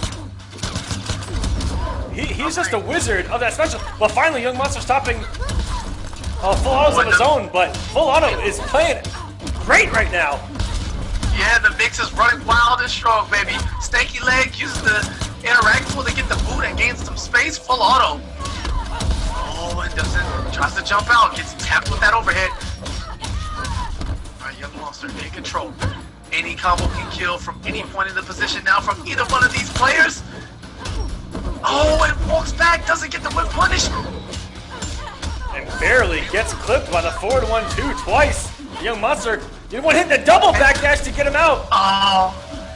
He's just a wizard of that special. But finally, Young Monster stopping full autos of his own, but full auto is playing great right now. Yeah, the mix is running wild and strong, baby. Stanky Leg uses the interactable to get the boot and gain some space. Full auto. Oh, and doesn't. Tries to jump out. Gets tapped with that overhead. Alright, Young Monster in control. Any combo can kill from any point in the position now from either one of these players. Oh, and walks back. Doesn't get the whip punish. And barely gets clipped by the forward 1-2 twice. The Young Monster didn't want to hit the double backdash to get him out. Oh,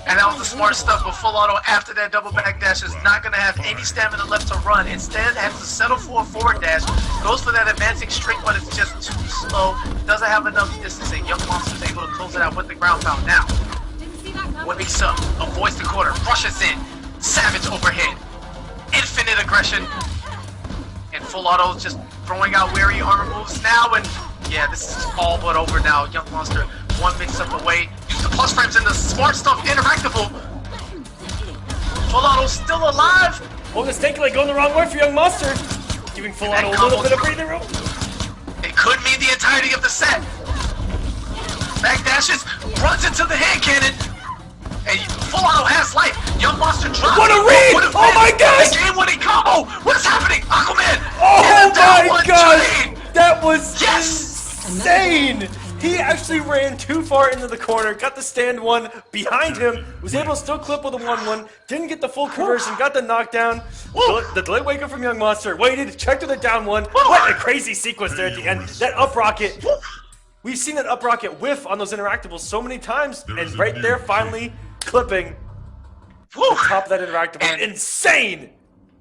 and that was the smart stuff, but full auto after that double backdash is not going to have any stamina left to run. Instead, has to settle for a forward dash. Goes for that advancing streak, but it's just too slow. Doesn't have enough distance, and Young Monster's able to close it out with the ground pound. Now, what makes up? Avoids the quarter, rushes in. Savage overhead. Infinite aggression. And full auto just throwing out wary armor moves now, and yeah, this is all but over now. Young Monster, one mix-up away. Use the plus frames and the smart stuff interactable. Full auto still alive. Oh, the Stanky Leg going the wrong way for Young Monster. Giving full auto a little bit of breathing room. It could mean the entirety of the set. Backdashes, runs into the hand cannon. And full auto has life. Young Monster drops. What a read! Oh my gosh! The game-winning combo. What is happening? Aquaman. Oh my gosh! That was yes! insane! He actually ran too far into the corner, got the stand 1 behind him, was able to still clip with a 1-1, didn't get the full conversion, got the knockdown. The delayed wake up from Young Monster, waited, checked with a down 1. What a crazy sequence there at the end. That up rocket. We've seen that up rocket whiff on those interactables so many times, and right there finally clipping the top of that interactable. And insane!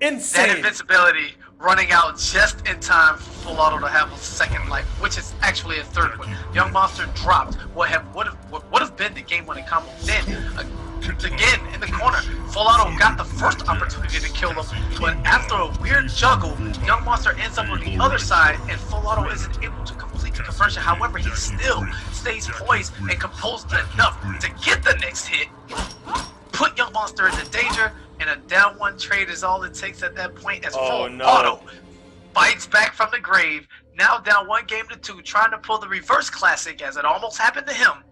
Insane! That invincibility running out just in time for full auto to have a second life, which is actually a third one. Young Monster dropped what would have been the game-winning combo. Then again in the corner, full auto got the first opportunity to kill him, but after a weird juggle, Young Monster ends up on the other side, and full auto isn't able to complete the conversion. However, he still stays poised and composed enough to get the next hit, put Young Monster into danger, and a down 1 trade is all it takes at that point as full auto bites back from the grave. Now down 1-2, trying to pull the reverse classic as it almost happened to him.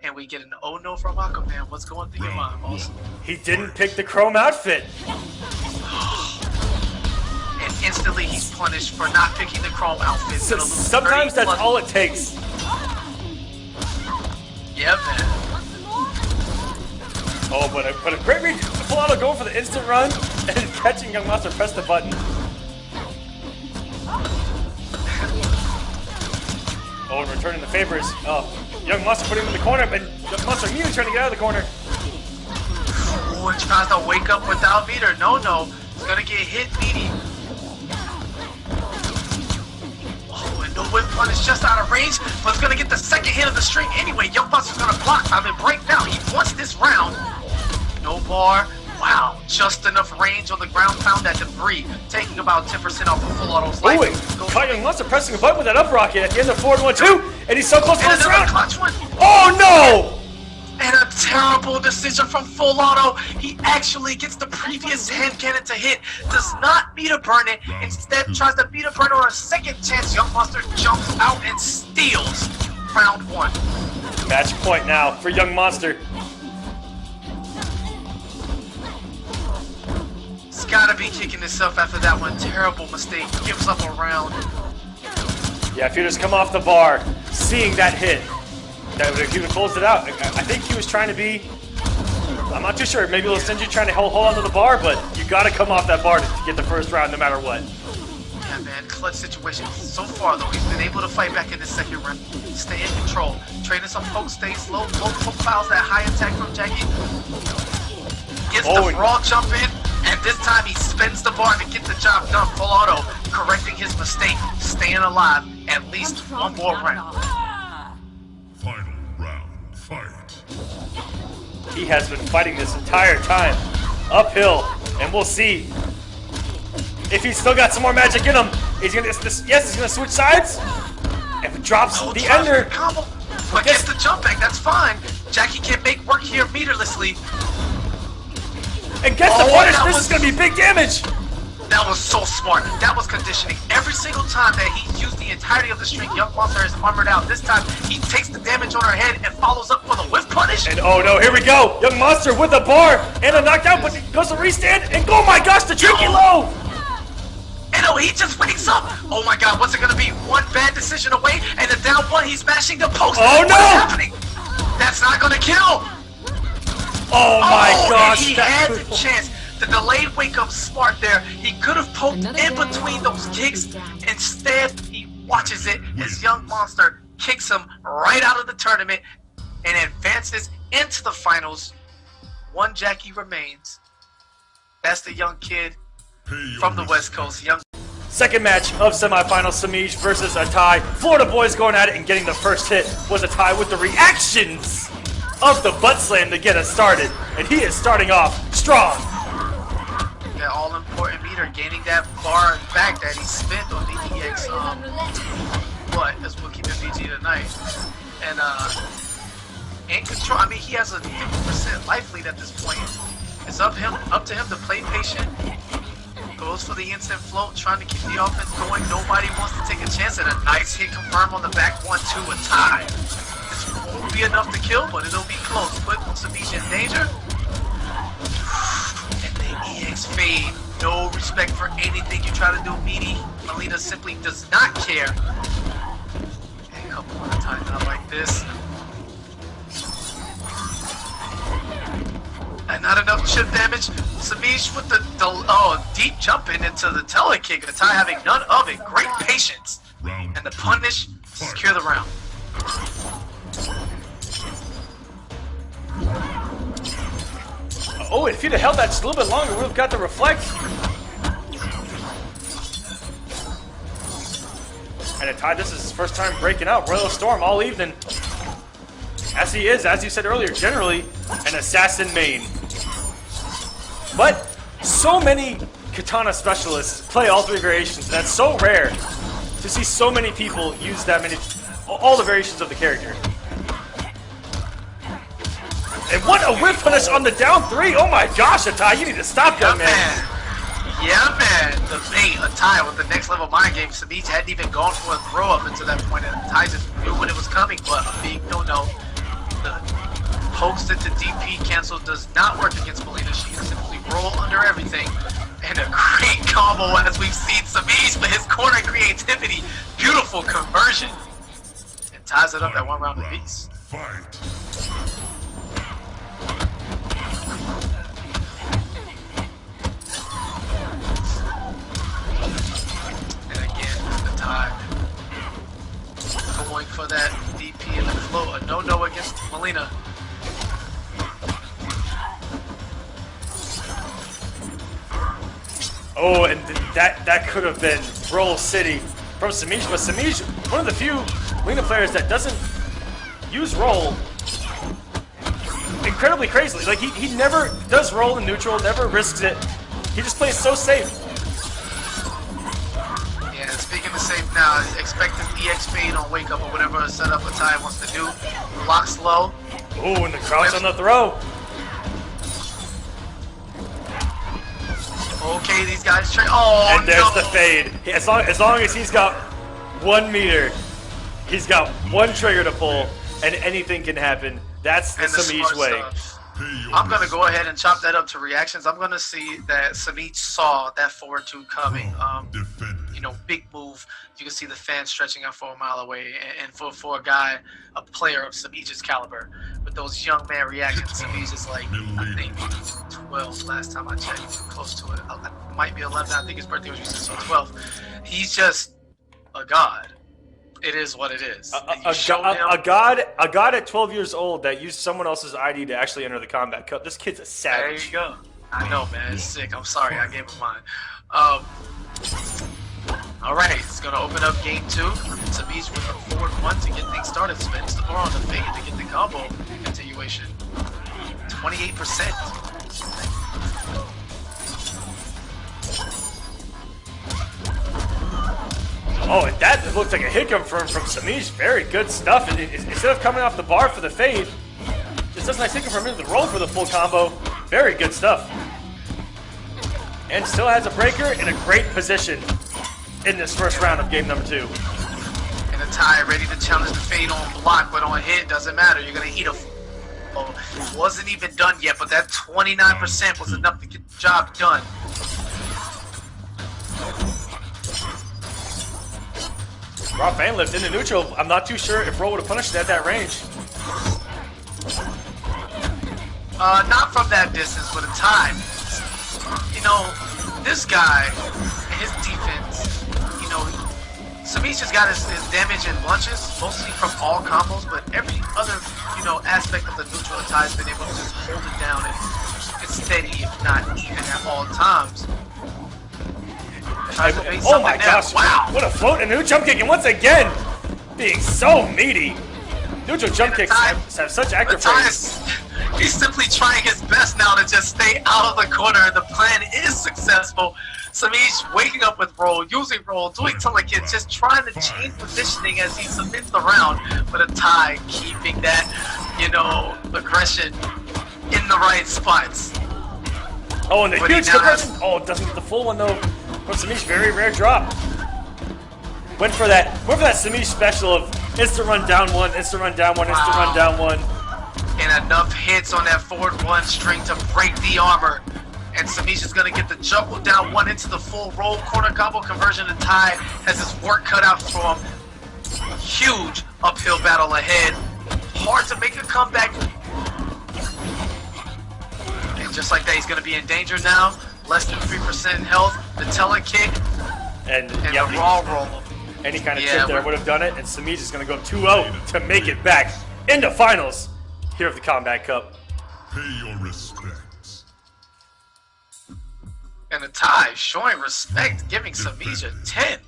And we get an oh no from Aquaman. What's going through your mind, boss? He didn't pick the chrome outfit. And instantly he's punished for not picking the chrome outfit. So sometimes that's all it takes. Yeah, man. Oh, but a great read. Full auto going for the instant run and catching Young Monster press the button. Oh, and returning the favors. Young Monster putting him in the corner, but Young Monster immediately trying to get out of the corner. Oh, and tries to wake up without meter. No. He's gonna get hit meaty. Oh, and no whip punish just out of range, but it's gonna get the second hit of the string anyway. Young Monster's gonna block. Break now. He wants this round. No bar. Wow, just enough range on the ground pound that debris, taking about 10% off of full auto's life. Caught Young Monster pressing a button with that up rocket at the end of forward 1-2, and he's so close to this round. Clutch one. Oh no! And a terrible decision from full auto. He actually gets the previous hand cannon to hit, does not meter burn it, instead tries to meter burn on a second chance. Young Monster jumps out and steals round 1. Match point now for Young Monster. He's gotta be kicking himself after that one terrible mistake. Gives up a round. Yeah, if he just come off the bar, seeing that hit, that would have even closed it out. I think he was trying to be, I'm not too sure, maybe Listenji trying to hold on to the bar, but you gotta come off that bar to get the first round no matter what. Yeah, man, clutch situation. So far, though, he's been able to fight back in the second round. Stay in control. Trading some poke, stay slow. Low profiles that high attack from Jackie. Gets the frog jump in, and this time he spins the bar to get the job done. Full auto, correcting his mistake, staying alive. At least one more round. Final round, fight. He has been fighting this entire time, uphill, and we'll see if he's still got some more magic in him. He's gonna, yes, he's gonna switch sides. If it drops the ender, combo, but gets the jump back. That's fine. Jackie can make work here meterlessly. And gets the punish. This is gonna be big damage. That was so smart. That was conditioning. Every single time that he used the entirety of the string, Young Monster is armored out. This time, he takes the damage on her head and follows up with a whiff punish. And oh no, here we go. Young Monster with a bar and a knockdown, but goes to restand. And oh my gosh, the tricky low. And oh, he just wakes up. Oh my god, what's it gonna be? One bad decision away, and the down one, he's smashing the post. Oh no! What's happening? That's not gonna kill. Oh my gosh. And he had the chance. The delayed wake-up smart there. He could have poked in between those kicks. Instead, he watches it as Young Monster kicks him right out of the tournament and advances into the finals. One Jackie remains. That's the young kid from the West Coast. Second match of semifinals, Samish versus Atai. Florida boys going at it and getting the first hit was Atai with the reactions of the butt slam to get us started. And he is starting off strong. That all-important meter, gaining that bar back that he spent on the EX, but that's what keep it PG tonight. And in control. I mean, he has a 50% life lead at this point. It's up to him to play patient. Goes for the instant float, trying to keep the offense going. Nobody wants to take a chance at a nice hit confirm on the back 1-2 a tie. This won't be enough to kill, but it'll be close. Put Samish in danger. EX fade, no respect for anything you try to do, meaty. Melina simply does not care. Hey, come on, time not like this. And not enough chip damage. Samish with the deep jump into the telekick. Atai having none of it. Great patience. And the punish to secure the round. Oh, if he'd have held that just a little bit longer, we would have got the reflect. And Atai, this is his first time breaking out. Royal Storm all evening. As he is, as you said earlier, generally an assassin main. But so many katana specialists play all three variations. That's so rare to see so many people use that many, all the variations of the character. And what a whip punish on the down three! Oh my gosh, Atai, you need to stop that, man. Yeah, man. The bait, Atai with the next level mind game. Samish hadn't even gone for a throw up until that point, and Atai just knew when it was coming, but a big no-no. The pokes into DP cancel does not work against Melina. She can simply roll under everything. And a great combo as we've seen Samish with his corner creativity. Beautiful conversion. And ties it up that one round apiece. Fight. Going for that DP and the float. A no-no against Melina. Oh, and that could have been Roll City from Samish, but Samish, one of the few Melina players that doesn't use roll incredibly crazily. Like he never does roll in neutral, never risks it. He just plays so safe. Speaking of safe now, expect this EX fade on wake up or whatever setup Atai wants to do. Locks low. Oh, and the crouch on the throw. Okay, these guys try. Oh, and there's the fade. As long as he's got 1 meter, he's got one trigger to pull. and anything can happen. That's the Samish way. I'm going to go ahead and chop that up to reactions. I'm going to see that Samish saw that forward 2 coming. You know, big move. You can see the fans stretching out for a mile away. And for a guy, a player of Samish's caliber, with those young man reactions, Samish is like, I think 12 last time I checked, close to it. It might be 11. I think his birthday was recently, so 12. He's just a god. It is what it is. A god at 12 years old that used someone else's ID to actually enter the Kombat Cup. This kid's a savage. There you go. I know, man. It's sick. I'm sorry. I gave him mine. All right. It's going to open up game 2. Samish with a forward 1 to get things started. Spins the bar on the fade to get the combo continuation. 28%. Oh, and that looks like a hit confirm from Samish. Very good stuff. Instead of coming off the bar for the fade, just does a nice hit confirm into the roll for the full combo. Very good stuff. And still has a breaker in a great position in this first round of game number 2. And Atai ready to challenge the fade on block, but on hit, doesn't matter. You're going to eat a... wasn't even done yet, but that 29% was enough to get the job done. Raw fan lift into neutral. I'm not too sure if Roll would have punished it at that range. Not from that distance, but a time. You know, this guy and his defense, you know, Samish has got his damage and lunches, mostly from all combos, but every other, you know, aspect of the neutral Atai has been able to just hold it down and keep it steady, if not even at all times. Oh my gosh, wow. What a float and new jump kick, and once again, being so meaty. Neutral jump kicks have such active frames. He's simply trying his best now to just stay out of the corner. The plan is successful. Samish waking up with Roll, using Roll, doing telekins, just trying to change positioning as he submits the round. But Atai keeping that, you know, aggression in the right spots. Oh, and the huge conversion. Oh, doesn't get the full one though. From Samish, very rare drop. Went for that Samish special of instant run down 1, instant run down 1, instant run down 1. And enough hits on that forward 1 string to break the armor. And Samish is going to get the juggle down 1 into the full roll corner combo conversion. Atai has his work cut out for him. Huge uphill battle ahead. Hard to make a comeback. And just like that, he's going to be in danger now. Less than 3% health, the telekick, and the raw roll. Any kind of tip there would have done it, and Samish is going to go 2-0 to make it back into finals here of the Kombat Cup. Pay your respects. And Atai showing respect, giving Samish a 10.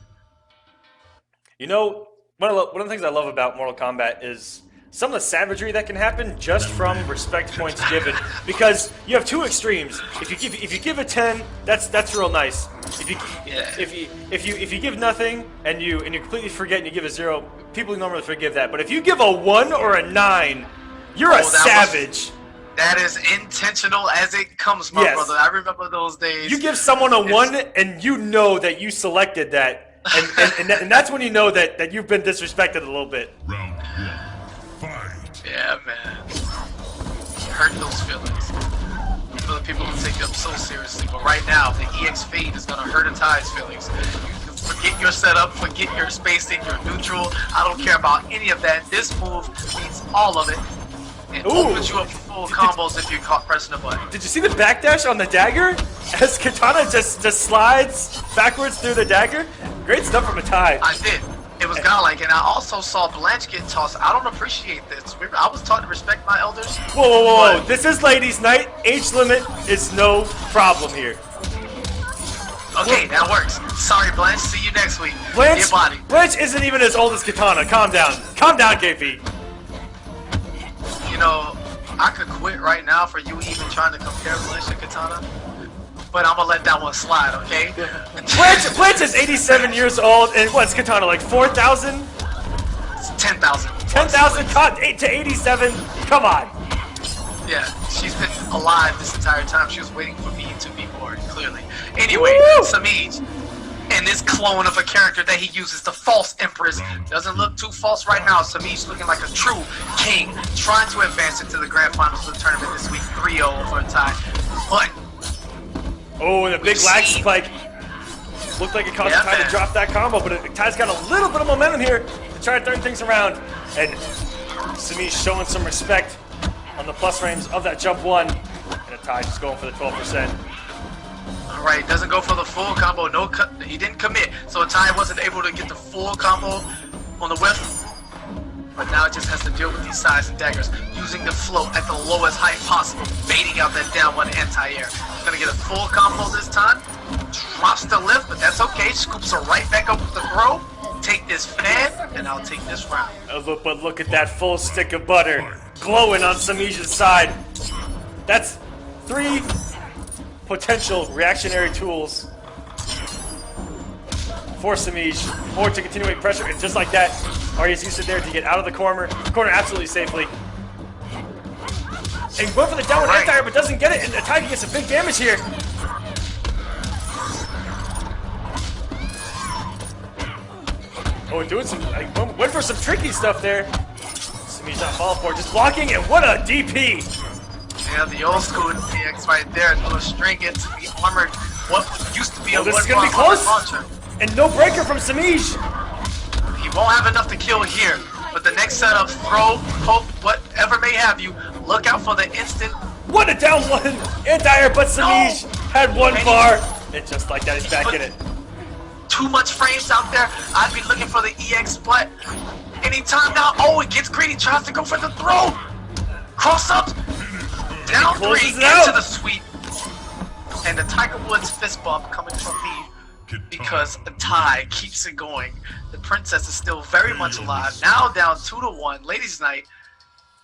You know, one of the things I love about Mortal Kombat is some of the savagery that can happen just from respect points given, because you have 2 extremes. If you give a 10, that's real nice. If you give nothing and you completely forget and you give a 0, people normally forgive that. But if you give a 1 or a 9, you're a savage. That is intentional as it comes, my brother. I remember those days. You give someone a 1 and you know that you selected that, and that's when you know that you've been disrespected a little bit. Round 1. Fight. Yeah, man. Hurt those feelings. For the people who take them so seriously. But right now, the EX fade is going to hurt Atai's feelings. You forget your setup, forget your spacing, your neutral. I don't care about any of that. This move means all of it. It opens you up for full combos if you're caught pressing a button. Did you see the backdash on the dagger? As Katana just slides backwards through the dagger? Great stuff from Atai. I did. It was godlike, and I also saw Blanche get tossed. I don't appreciate this. I was taught to respect my elders. Whoa. This is ladies' night. Age limit is no problem here. Okay, that works. Sorry, Blanche. See you next week. Blanche isn't even as old as Katana. Calm down. Calm down, KP. You know, I could quit right now for you even trying to compare Blanche to Katana. But I'm gonna let that one slide, okay? Blanche is 87 years old, and what's Katana, like 4,000? It's 10,000. 10,000 cut 8 to 87? Come on. Yeah, she's been alive this entire time. She was waiting for me to be born, clearly. Anyway, Samish. again, this clone of a character that he uses, the false Empress, doesn't look too false right now. Samish looking like a true king, trying to advance into the grand finals of the tournament this week, 3-0 for Atai. But oh, and a big lag spike. Looked like it caused Atai to drop that combo, but Atai's got a little bit of momentum here to try to turn things around. And Samish showing some respect on the plus frames of that jump one. And Atai just going for the 12%. Alright, doesn't go for the full combo. He didn't commit, so Atai wasn't able to get the full combo on the whiff. But now it just has to deal with these sides and daggers, using the float at the lowest height possible, baiting out that down one anti-air. Gonna get a full combo this time. Drops the lift, but that's okay. Scoops her right back up with the throw. Take this fan, and I'll take this round. But look at that full stick of butter glowing on Samish's side. That's 3 potential reactionary tools for Samish, or to continue pressure, and just like that, Arya's used it there to get out of the corner absolutely safely. And going for the downward anti-air, but doesn't get it, and Tacky gets some big damage here. Oh, and doing some, went for some tricky stuff there. Samish not falling for it, just blocking, and what a DP! Yeah, the old school DX right there, little string into the armored, what used to be a this is gonna be close. launcher. And no breaker from Samish. He won't have enough to kill here, but the next setup, throw, poke, whatever may have you, look out for the instant. What a down one anti-air, but Samish had one bar. And just like that, he's back in it. Too much frames out there. I'd be looking for the EX split. Anytime now, oh, it gets greedy, tries to go for the throw. Cross up, down 3, into the sweep. And the Tiger Woods fist bump coming from me, because Atai keeps it going. The princess is still very much alive. Now down 2-1. Ladies' night,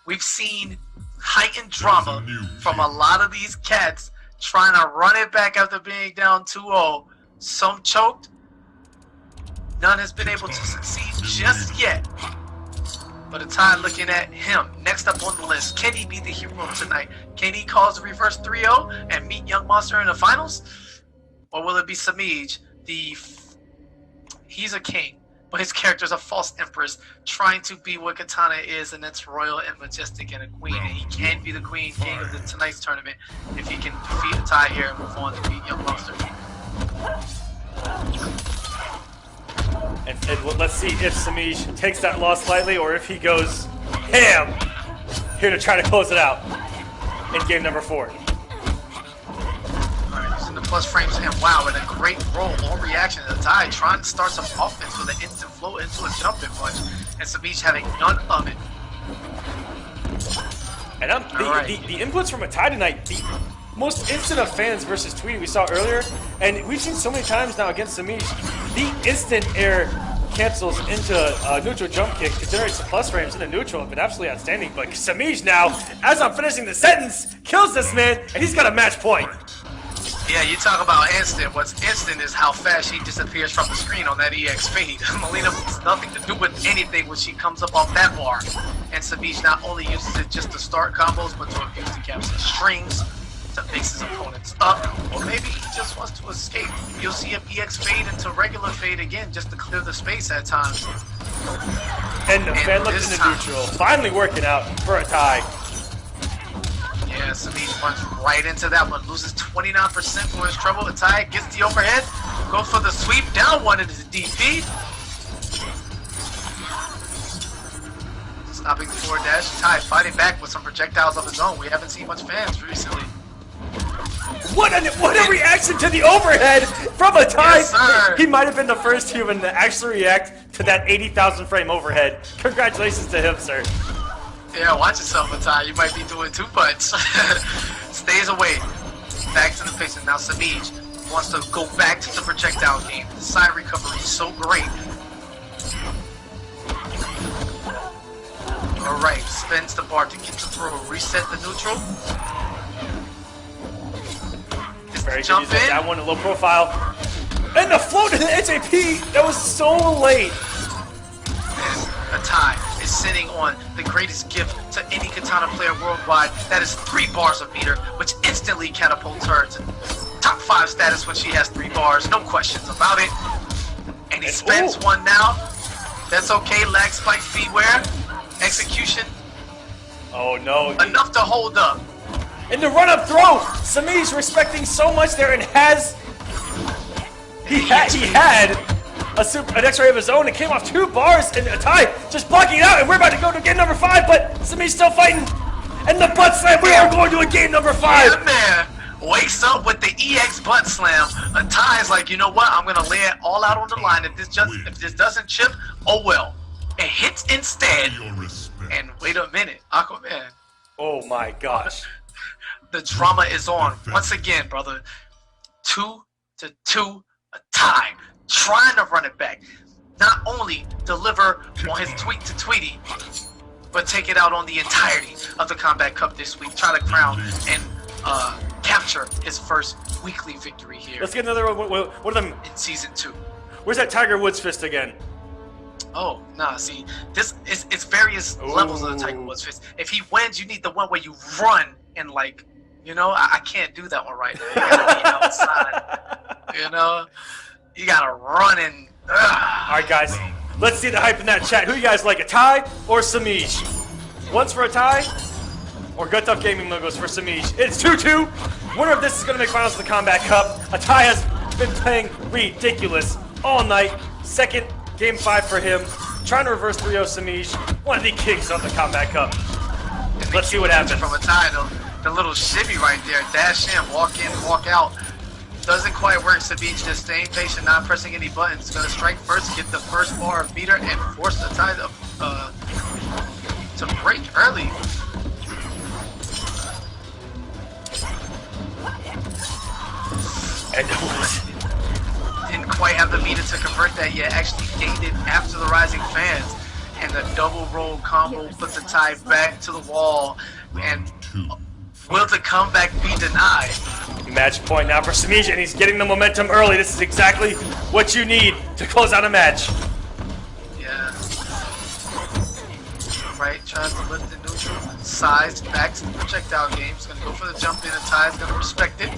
we've seen heightened drama from a lot of these cats trying to run it back after being down 2-0. Some choked. None has been able to succeed just yet. But Atai looking at him. Next up on the list, can he be the hero tonight? Can he cause a reverse 3-0 and meet Young Monster in the finals? Or will it be Samish? He's a king, but his character's a false empress, trying to be what Katana is, and that's royal and majestic and a queen. And he can be the queen king of tonight's tournament if he can defeat Atai here and move on to beat Young Monster. And let's see if Samish takes that loss lightly or if he goes ham here to try to close it out in game number 4. Alright, using the plus frames, and wow, and a great roll on reaction to Atai, trying to start some offense with an instant flow into a jumping punch, and Samish having none of it. And the inputs from Atai tonight, the most instant of fans versus Tweety we saw earlier, and we've seen so many times now against Samish, the instant air cancels into a neutral jump kick to generate some plus frames in the neutral have been absolutely outstanding. But Samish now, as I'm finishing the sentence, kills this man, and he's got a match point. Yeah, you talk about instant. What's instant is how fast she disappears from the screen on that EX fade. Melina has nothing to do with anything when she comes up off that bar. And Samish not only uses it just to start combos, but to abuse the capture strings, to mix his opponents up, or maybe he just wants to escape. You'll see him EX fade into regular fade again just to clear the space at times. And the fan looks in the neutral, finally working out for Atai. Yeah, Samish runs right into that one, loses 29% for his trouble. Atai gets the overhead, goes for the sweep, down one into the DP. Stopping the forward dash, Atai fighting back with some projectiles of his own. We haven't seen much fans recently. What a reaction to the overhead from Atai! Yes, he might have been the first human to actually react to that 80,000 frame overhead. Congratulations to him, sir. Yeah, watch yourself, Atai. You might be doing 2 punts. Stays away. Back to the face. And now Samish wants to go back to the projectile game. The side recovery is so great. Alright, spins the bar to get the throw. Reset the neutral. Very good. Jump in. That one, a low profile. And the float to the HAP! That was so late. And Atai is sitting on the greatest gift to any Katana player worldwide. That is 3 bars of meter, which instantly catapults her to top 5 status when she has 3 bars. No questions about it. he spends one now. That's okay. Lag spikes beware. Execution. Oh no. Enough to hold up. In the run-up throw, Samish respecting so much there and has... He had an X-ray of his own. It came off 2 bars and Atai just blocking it out, and we're about to go to game number 5, but Samish still fighting. And the butt slam, we are going to a game number 5. Yeah, man. Wakes up with the EX butt slam. Atai's like, you know what? I'm gonna lay it all out on the line. If this doesn't chip, oh well. It hits instead. And wait a minute, Aquaman. Oh my gosh. The drama is on once again, brother. 2-2, Atai trying to run it back. Not only deliver on his tweet to Tweety, but take it out on the entirety of the Kombat Cup this week. Try to crown and capture his first weekly victory here. Let's get another one. What of them in season 2? Where's that Tiger Woods fist again? Oh, nah, see, this is it's various levels of the Tiger Woods fist. If he wins, you need the one where you run and like, you know, I can't do that one right now. You gotta be outside. You know? You gotta run and Alright guys, let's see the hype in that chat. Who you guys like, Atai or Samish? One's for Atai, or Gut Tough Gaming logos for Samish. It's 2-2. Winner of this is gonna make finals of the Kombat Cup. Atai has been playing ridiculous all night. Second game 5 for him. Trying to reverse 3-0 Samish. One of the kings of the Kombat Cup. Let's see what happens. From Atai, the little shimmy right there. Dash in, walk out. Doesn't quite work. Samish just staying patient, not pressing any buttons. Gonna strike first, get the first bar of meter, and force Atai to break early. And didn't quite have the meter to convert that yet. Actually gained it after the rising fans. And the double roll combo puts Atai back to the wall. And will the comeback be denied? Match point now for Samish, and he's getting the momentum early. This is exactly what you need to close out a match. Yeah. Right, tries to lift the neutral. Size, back to the projectile game. He's gonna go for the jump in. Atai's gonna respect it.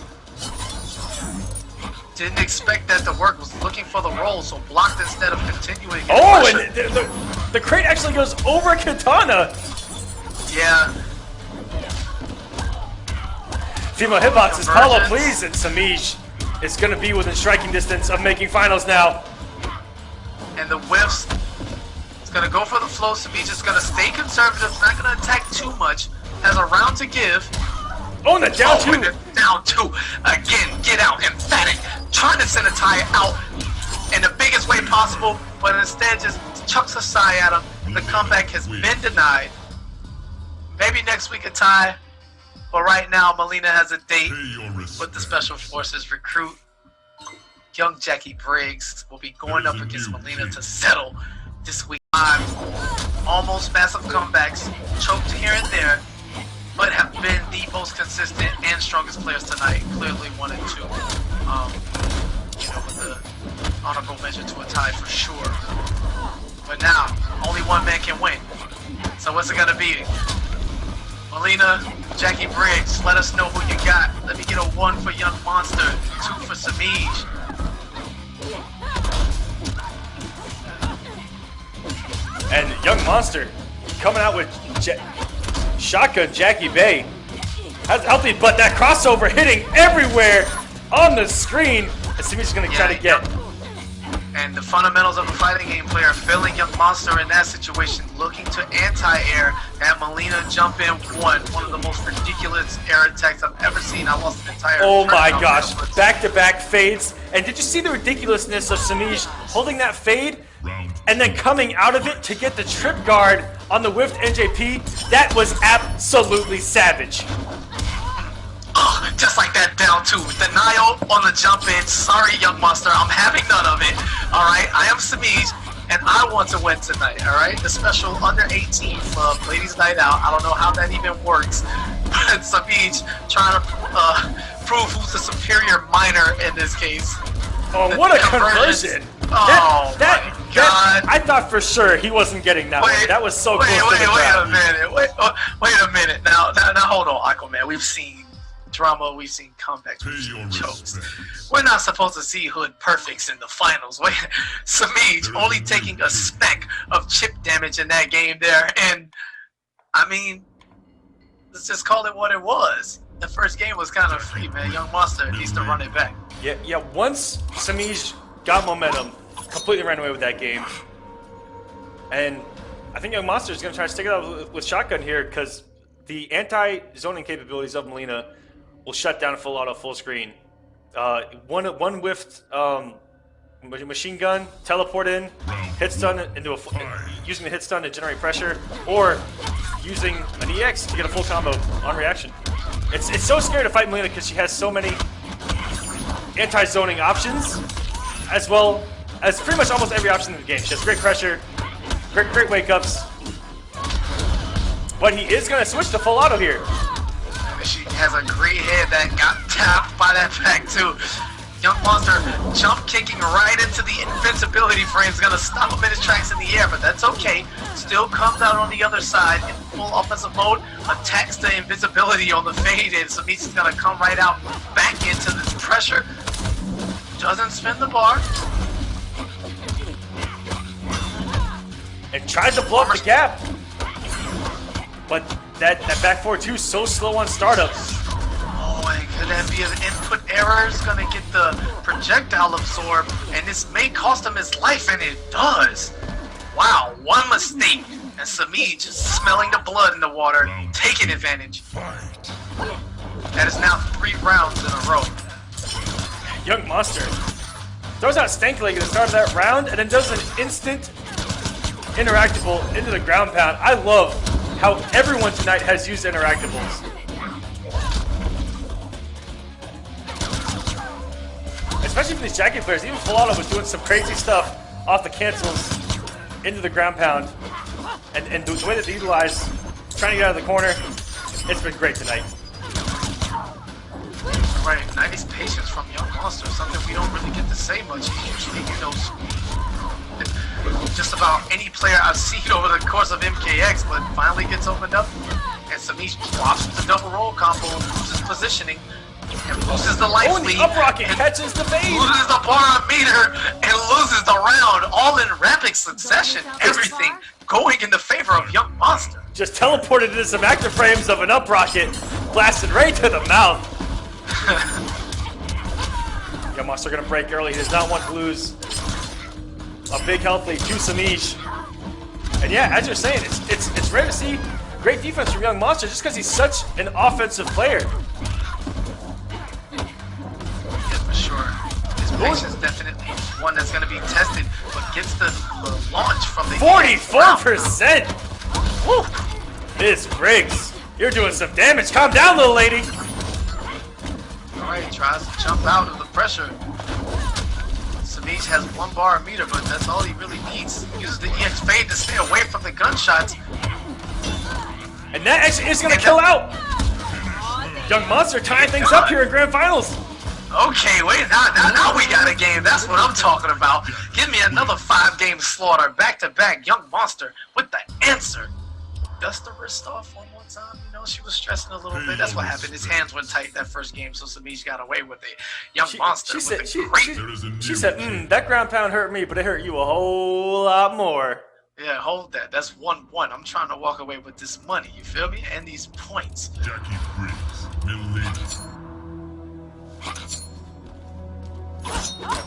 Didn't expect that to work. Was looking for the roll, so blocked instead of continuing. Oh, and the crate actually goes over Katana. Yeah. Female hitboxes, Paulo, please, and Samish is going to be within striking distance of making finals now. And the whiffs. It's going to go for the flow. Samish is going to stay conservative. It's not going to attack too much. Has a round to give. Oh, and the down 2. Down 2. Again, get out, emphatic. Trying to send Atai out in the biggest way possible, but instead just chucks a sigh at him. The comeback has been denied. Maybe next week Atai, but right now Melina has a date with the Special Forces recruit. Young Jackie Briggs will be going up against Melina to settle this week. Almost massive comebacks, choked here and there, but have been the most consistent and strongest players tonight. Clearly 1 and 2. You know, with the honorable mention to Atai for sure. But now, only one man can win. So what's it gonna be? Melina, Jackie Briggs, let us know who you got. Let me get a 1 for Young Monster, 2 for Samish. And Young Monster coming out with shotgun Jackie Bay. That's healthy, but that crossover hitting everywhere on the screen. Samish is going to try to get. And the fundamentals of a fighting game player, failing Young Monster in that situation, looking to anti-air, and Melina jump in one of the most ridiculous air attacks I've ever seen. I lost an entire Oh my gosh, back-to-back fades. And did you see the ridiculousness of Samish holding that fade and then coming out of it to get the trip guard on the whiffed NJP? That was absolutely savage. Just like that down 2. Denial on the jump in. Sorry, Young Monster, I'm having none of it. Alright, I am Samish, and I want to win tonight, alright? The special under 18 club, Ladies Night Out. I don't know how that even works. But Samish trying to prove who's the superior minor in this case. Oh, what a conversion. Oh, my God. I thought for sure he wasn't getting that one. That was so close to the ground. Wait a minute. Wait a minute. Now, hold on, Aquaman. We've seen drama. We've seen comebacks. We've Pay seen your chokes. respects. We're not supposed to see Hood perfects in the finals. Samish only taking a speck of chip damage in that game there. And, I mean, let's just call it what it was. The first game was kind of free, man. Young Monster needs to run it back. Yeah. Once Samish got momentum, completely ran away with that game. And I think Young Monster is going to try to stick it out with shotgun here because the anti-zoning capabilities of Melina will shut down full auto, full screen. One whiffed machine gun, teleport in, hit stun into using the hit stun to generate pressure, or using an EX to get a full combo on reaction. It's so scary to fight Melina because she has so many anti-zoning options, as well as pretty much almost every option in the game. She has great pressure, great wake-ups. But he is going to switch to full auto here. She has a great head that got tapped by that pack too. Young Monster jump kicking right into the invincibility frame is going to stop him in his tracks in the air, but that's okay. Still comes out on the other side in full offensive mode, attacks the invisibility on the fade, and Samish is going to come right out back into this pressure. Doesn't spin the bar. And tries to blow up the gap. But that back forward too, so slow on startup. Oh, and could that be an input error? It's gonna get the projectile absorbed, and this may cost him his life, and it does. Wow, one mistake, and Samish smelling the blood in the water, taking advantage. That is now 3 rounds in a row. Young Monster throws out Stank Leg at the start of that round, and then does an instant interactable into the ground pound. I love how everyone tonight has used interactables. Especially for these Jackie players, even Full Auto was doing some crazy stuff off the cancels into the ground pound. And the way that they utilize trying to get out of the corner, it's been great tonight. Right, 90's patience from Young Monster, something we don't really get to say much. He usually, you know, just about any player I've seen over the course of MKX, but finally gets opened up, and Samish drops the double roll combo, loses positioning, and loses the life lead. The up rocket catches the fade. Loses the bar meter, and loses the round, all in rapid succession. Everything going in the favor of Young Monster. Just teleported into some active frames of an up rocket, blasted right to the mouth. Young Monster gonna break early. He does not want to lose a big health lead to Samish. And yeah, as you're saying, it's rare to see great defense from Young Monster just because he's such an offensive player. Yeah, for sure. His patience definitely one that's going to be tested, but gets the launch from the 44%! Woo! Miss Briggs, you're doing some damage. Calm down, little lady. Alright, tries to jump out of the pressure. Samish has 1 bar meter, but that's all he really needs. Uses the EX fade to stay away from the gunshots. And that actually is going to kill out. Young Monster tying things up here in Grand Finals. Okay, wait, now we got a game. That's what I'm talking about. Give me another 5-game slaughter, back-to-back. Young Monster with the answer. Dust the wrist off one more time. You know, she was stressing a little bit. That's what happened. His hands went tight that first game, so Samish got away with it. Young Monster She with said, a great... she said, that ground pound hurt me, but it hurt you a whole lot more. Yeah, hold that. That's 1-1. I'm trying to walk away with this money, you feel me? And these points. Jackie Briggs, Milady.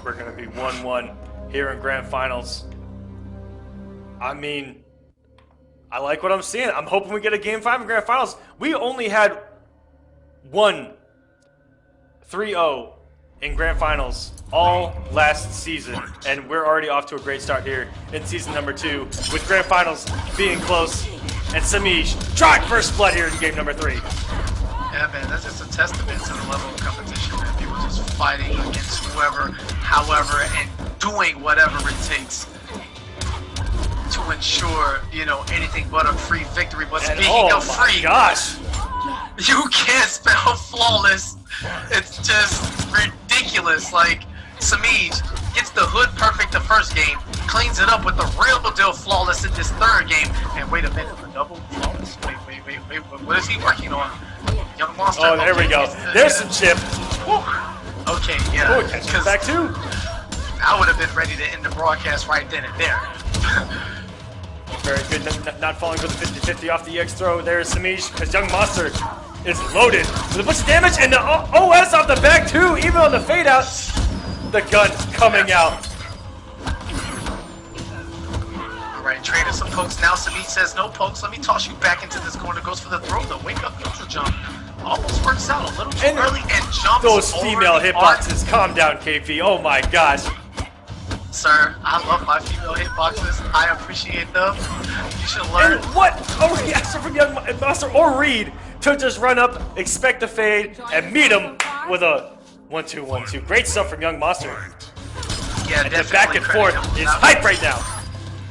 We're going to be 1-1 here in Grand Finals. I mean, I like what I'm seeing. I'm hoping we get a Game 5 in Grand Finals. We only had 1 3-0 in Grand Finals all last season, and we're already off to a great start here in season number 2 with Grand Finals being close, and Samish trying first blood here in game number 3. Yeah, man, that's just a testament to the level of competition, man. People just fighting against whoever, however, and doing whatever it takes to ensure, you know, anything but a free victory. But And speaking of free, gosh, you can't spell flawless. It's just ridiculous. Like, Samish gets the hood perfect the first game, cleans it up with the real deal flawless in this third game. And wait a minute, a double flawless? Wait, what is he working on? Young Monster. Oh, there we go. There's some chip. Whew. Okay, yeah. Oh, catch him back too. I would have been ready to end the broadcast right then and there. Very good, not falling for the 50-50 off the EX throw. There's Samish, because Young Monster is loaded with a bunch of damage, and the OS off the back too, even on the fade out. The gun coming out. Alright, traded some pokes. Now Samish says no pokes. Let me toss you back into this corner. Goes for the throw, the wake up neutral jump. Almost works out a little too early and jumps those over female the hitboxes. Calm down, KP. Oh my gosh. Sir, I love my female hitboxes. I appreciate them. You should learn. And what a reaction from Young Monster or Reed to just run up, expect the fade, and meet him with a 1-2-1-2. Great stuff from Young Monster. Yeah, and the back and forth is hype right now.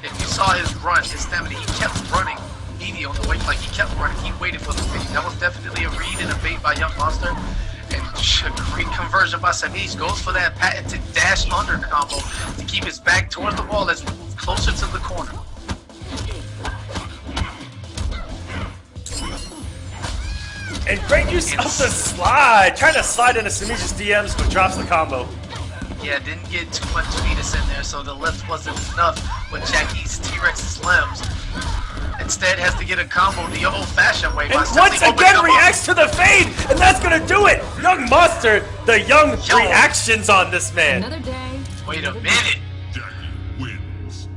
If you saw his run, his stamina, he kept running meaty on the way. Like he kept running, he waited for the fade. That was definitely a read and a bait by Young Monster. And great conversion by Samish. Goes for that patented dash under combo to keep his back towards the wall as we move closer to the corner. And great use of the slide. Trying to slide into Samish's DMs, but drops the combo. Yeah, didn't get too much fetus in there, so the lift wasn't enough with Jackie's T-Rex's limbs. Instead, has to get a combo the old-fashioned way. And once again reacts to the fade, and that's gonna do it. Young Monster, the young reactions on this man. Another day. Wait a minute. Jackie wins.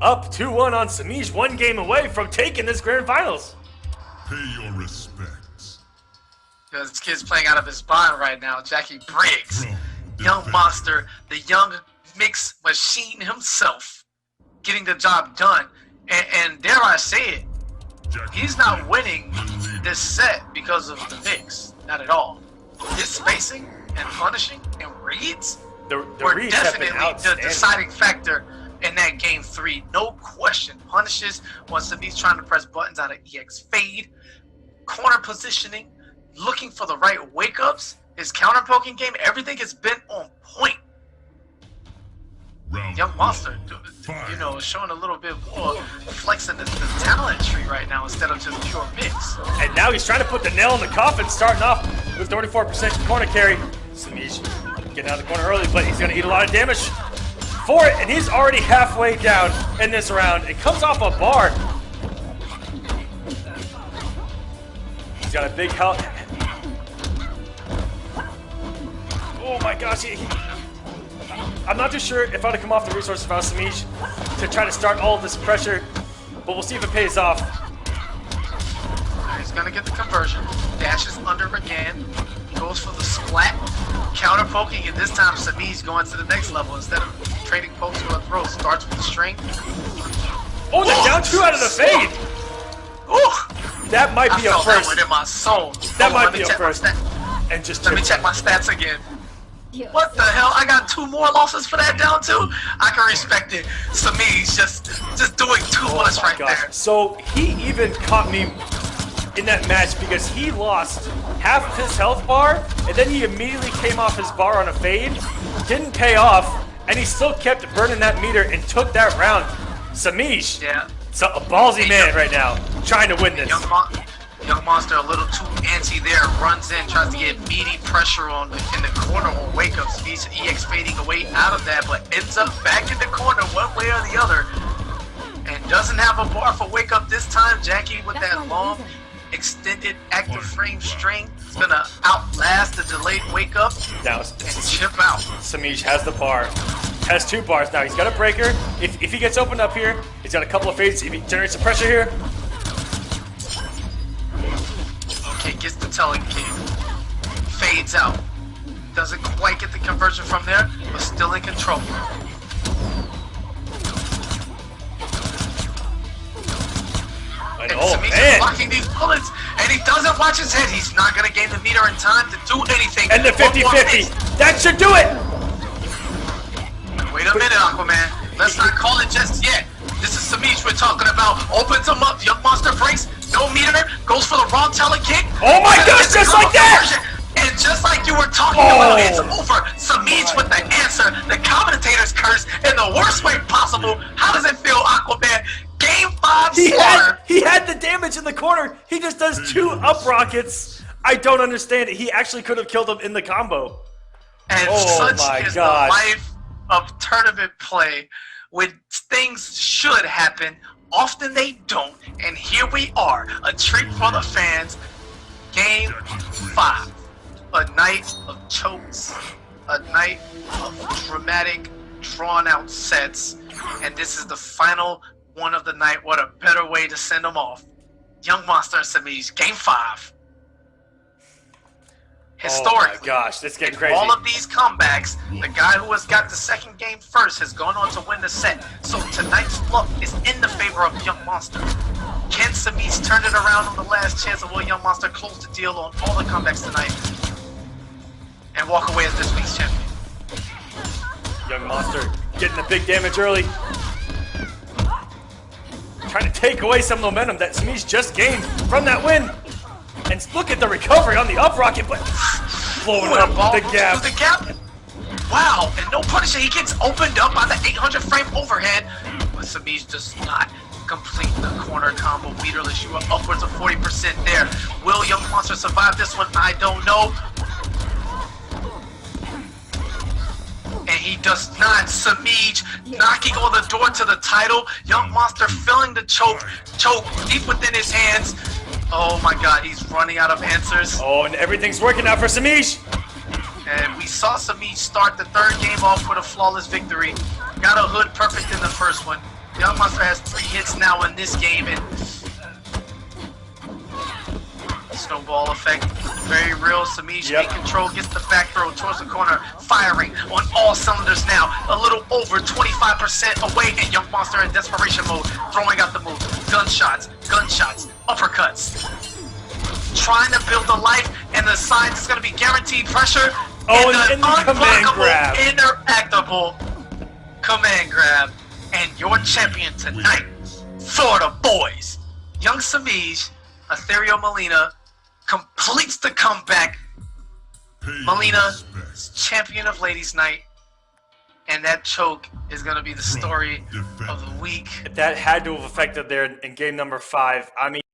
Up 2-1 on Samish, 1 game away from taking this grand finals. Pay your respects. This kid's playing out of his mind right now. Jackie Briggs, Young Monster, the young mix machine himself, getting the job done. And dare I say it, he's not winning this set because of the mix. Not at all. His spacing and punishing and reads were definitely the deciding factor in that game 3. No question. Punishes once he's trying to press buttons out of EX fade, corner positioning, looking for the right wake-ups, his counter-poking game, everything has been on point. Young Monster, you know, showing a little bit more, flexing the talent tree right now instead of just pure mix. And now he's trying to put the nail in the coffin, starting off with 34% corner carry. Samish getting out of the corner early, but he's going to eat a lot of damage for it, and he's already halfway down in this round. It comes off a bar. He's got a big health. Oh my gosh, I'm not too sure if I'd have come off the resources if I was Samish to try to start all of this pressure, but we'll see if it pays off. He's gonna get the conversion, dashes under again, goes for the splat, counter poking, and this time Samish going to the next level instead of trading pokes to a throw. Starts with the string. Oh, the down 2 out of the fade! Ooh! That might be a first. That within my soul. That might be a first. And just let me check my stats again. What the hell? I got 2 more losses for that down 2? I can respect it. Samish just doing too much right there. So he even caught me in that match because he lost half of his health bar, and then he immediately came off his bar on a fade, didn't pay off, and he still kept burning that meter and took that round. Samish, so a ballsy man right now, trying to win this. Young Monster a little too antsy there, runs in, tries to get meaty pressure on in the corner on wake-ups. He's EX fading away out of that, but ends up back in the corner one way or the other. And doesn't have a bar for wake-up this time. Jackie with that long, extended active frame string is gonna outlast the delayed wake-up now, and chip out. Samish has the bar. Has 2 bars now. He's got a breaker. If he gets opened up here, he's got a couple of fades. If he generates some pressure here. Okay, gets the telling key. Fades out. Doesn't quite get the conversion from there, but still in control. And Samish is blocking these bullets, and he doesn't watch his head. He's not going to gain the meter in time to do anything. And the 50-50. That should do it! Wait a minute, Aquaman. Let's not call it just yet. This is Samish we're talking about. Opens him up. Young Monster breaks. No meter. Goes for the wrong talent kick. Oh my gosh, just like that! And And just like you were talking about, it's over. Samish with the answer, the commentator's curse, in the worst way possible. How does it feel, Aquaman? Game 5 slaughter. He had the damage in the corner. He just does 2 up rockets. I don't understand it. He actually could have killed him in the combo. And such is the life of tournament play. When things should happen, often they don't. And here we are, a treat for the fans. Game 5. A night of chokes, a night of dramatic, drawn-out sets. And this is the final one of the night. What a better way to send them off. Young Monster and Samish, Game 5. Historically, oh my gosh, this is getting crazy. All of these comebacks, the guy who has got the second game first has gone on to win the set. So tonight's luck is in the favor of Young Monster. Can Samish turn it around on the last chance, or will Young Monster close the deal on all the comebacks tonight and walk away as this week's champion? Young Monster getting the big damage early. Trying to take away some momentum that Samish just gained from that win. And look at the recovery on the up rocket, but blowing up the gap. Wow, and no punisher. He gets opened up by the 800 frame overhead. But Samish does not complete the corner combo meterless. You are upwards of 40% there. Will Young Monster survive this one? I don't know. And he does not. Samish knocking on the door to the title. Young Monster feeling the choke deep within his hands. Oh my god, he's running out of answers. Oh, and everything's working out for Samish. And we saw Samish start the third game off with a flawless victory. Got a hood perfect in the first one. Young Monster has 3 hits now in this game, and snowball effect, very real. Samish in control, gets the back throw towards the corner, firing on all cylinders now. A little over 25% away, and Young Monster in desperation mode, throwing out the move. Gunshots, uppercuts. Trying to build a life, and the signs is going to be guaranteed pressure. Oh, and the command grab. Interactable command grab. And your champion tonight, Florida boys, Young Samish, Ethereal Melina, completes the comeback. Melina is champion of Ladies Night, and that choke is going to be the story of the week. That had to have affected there in game number 5. I mean.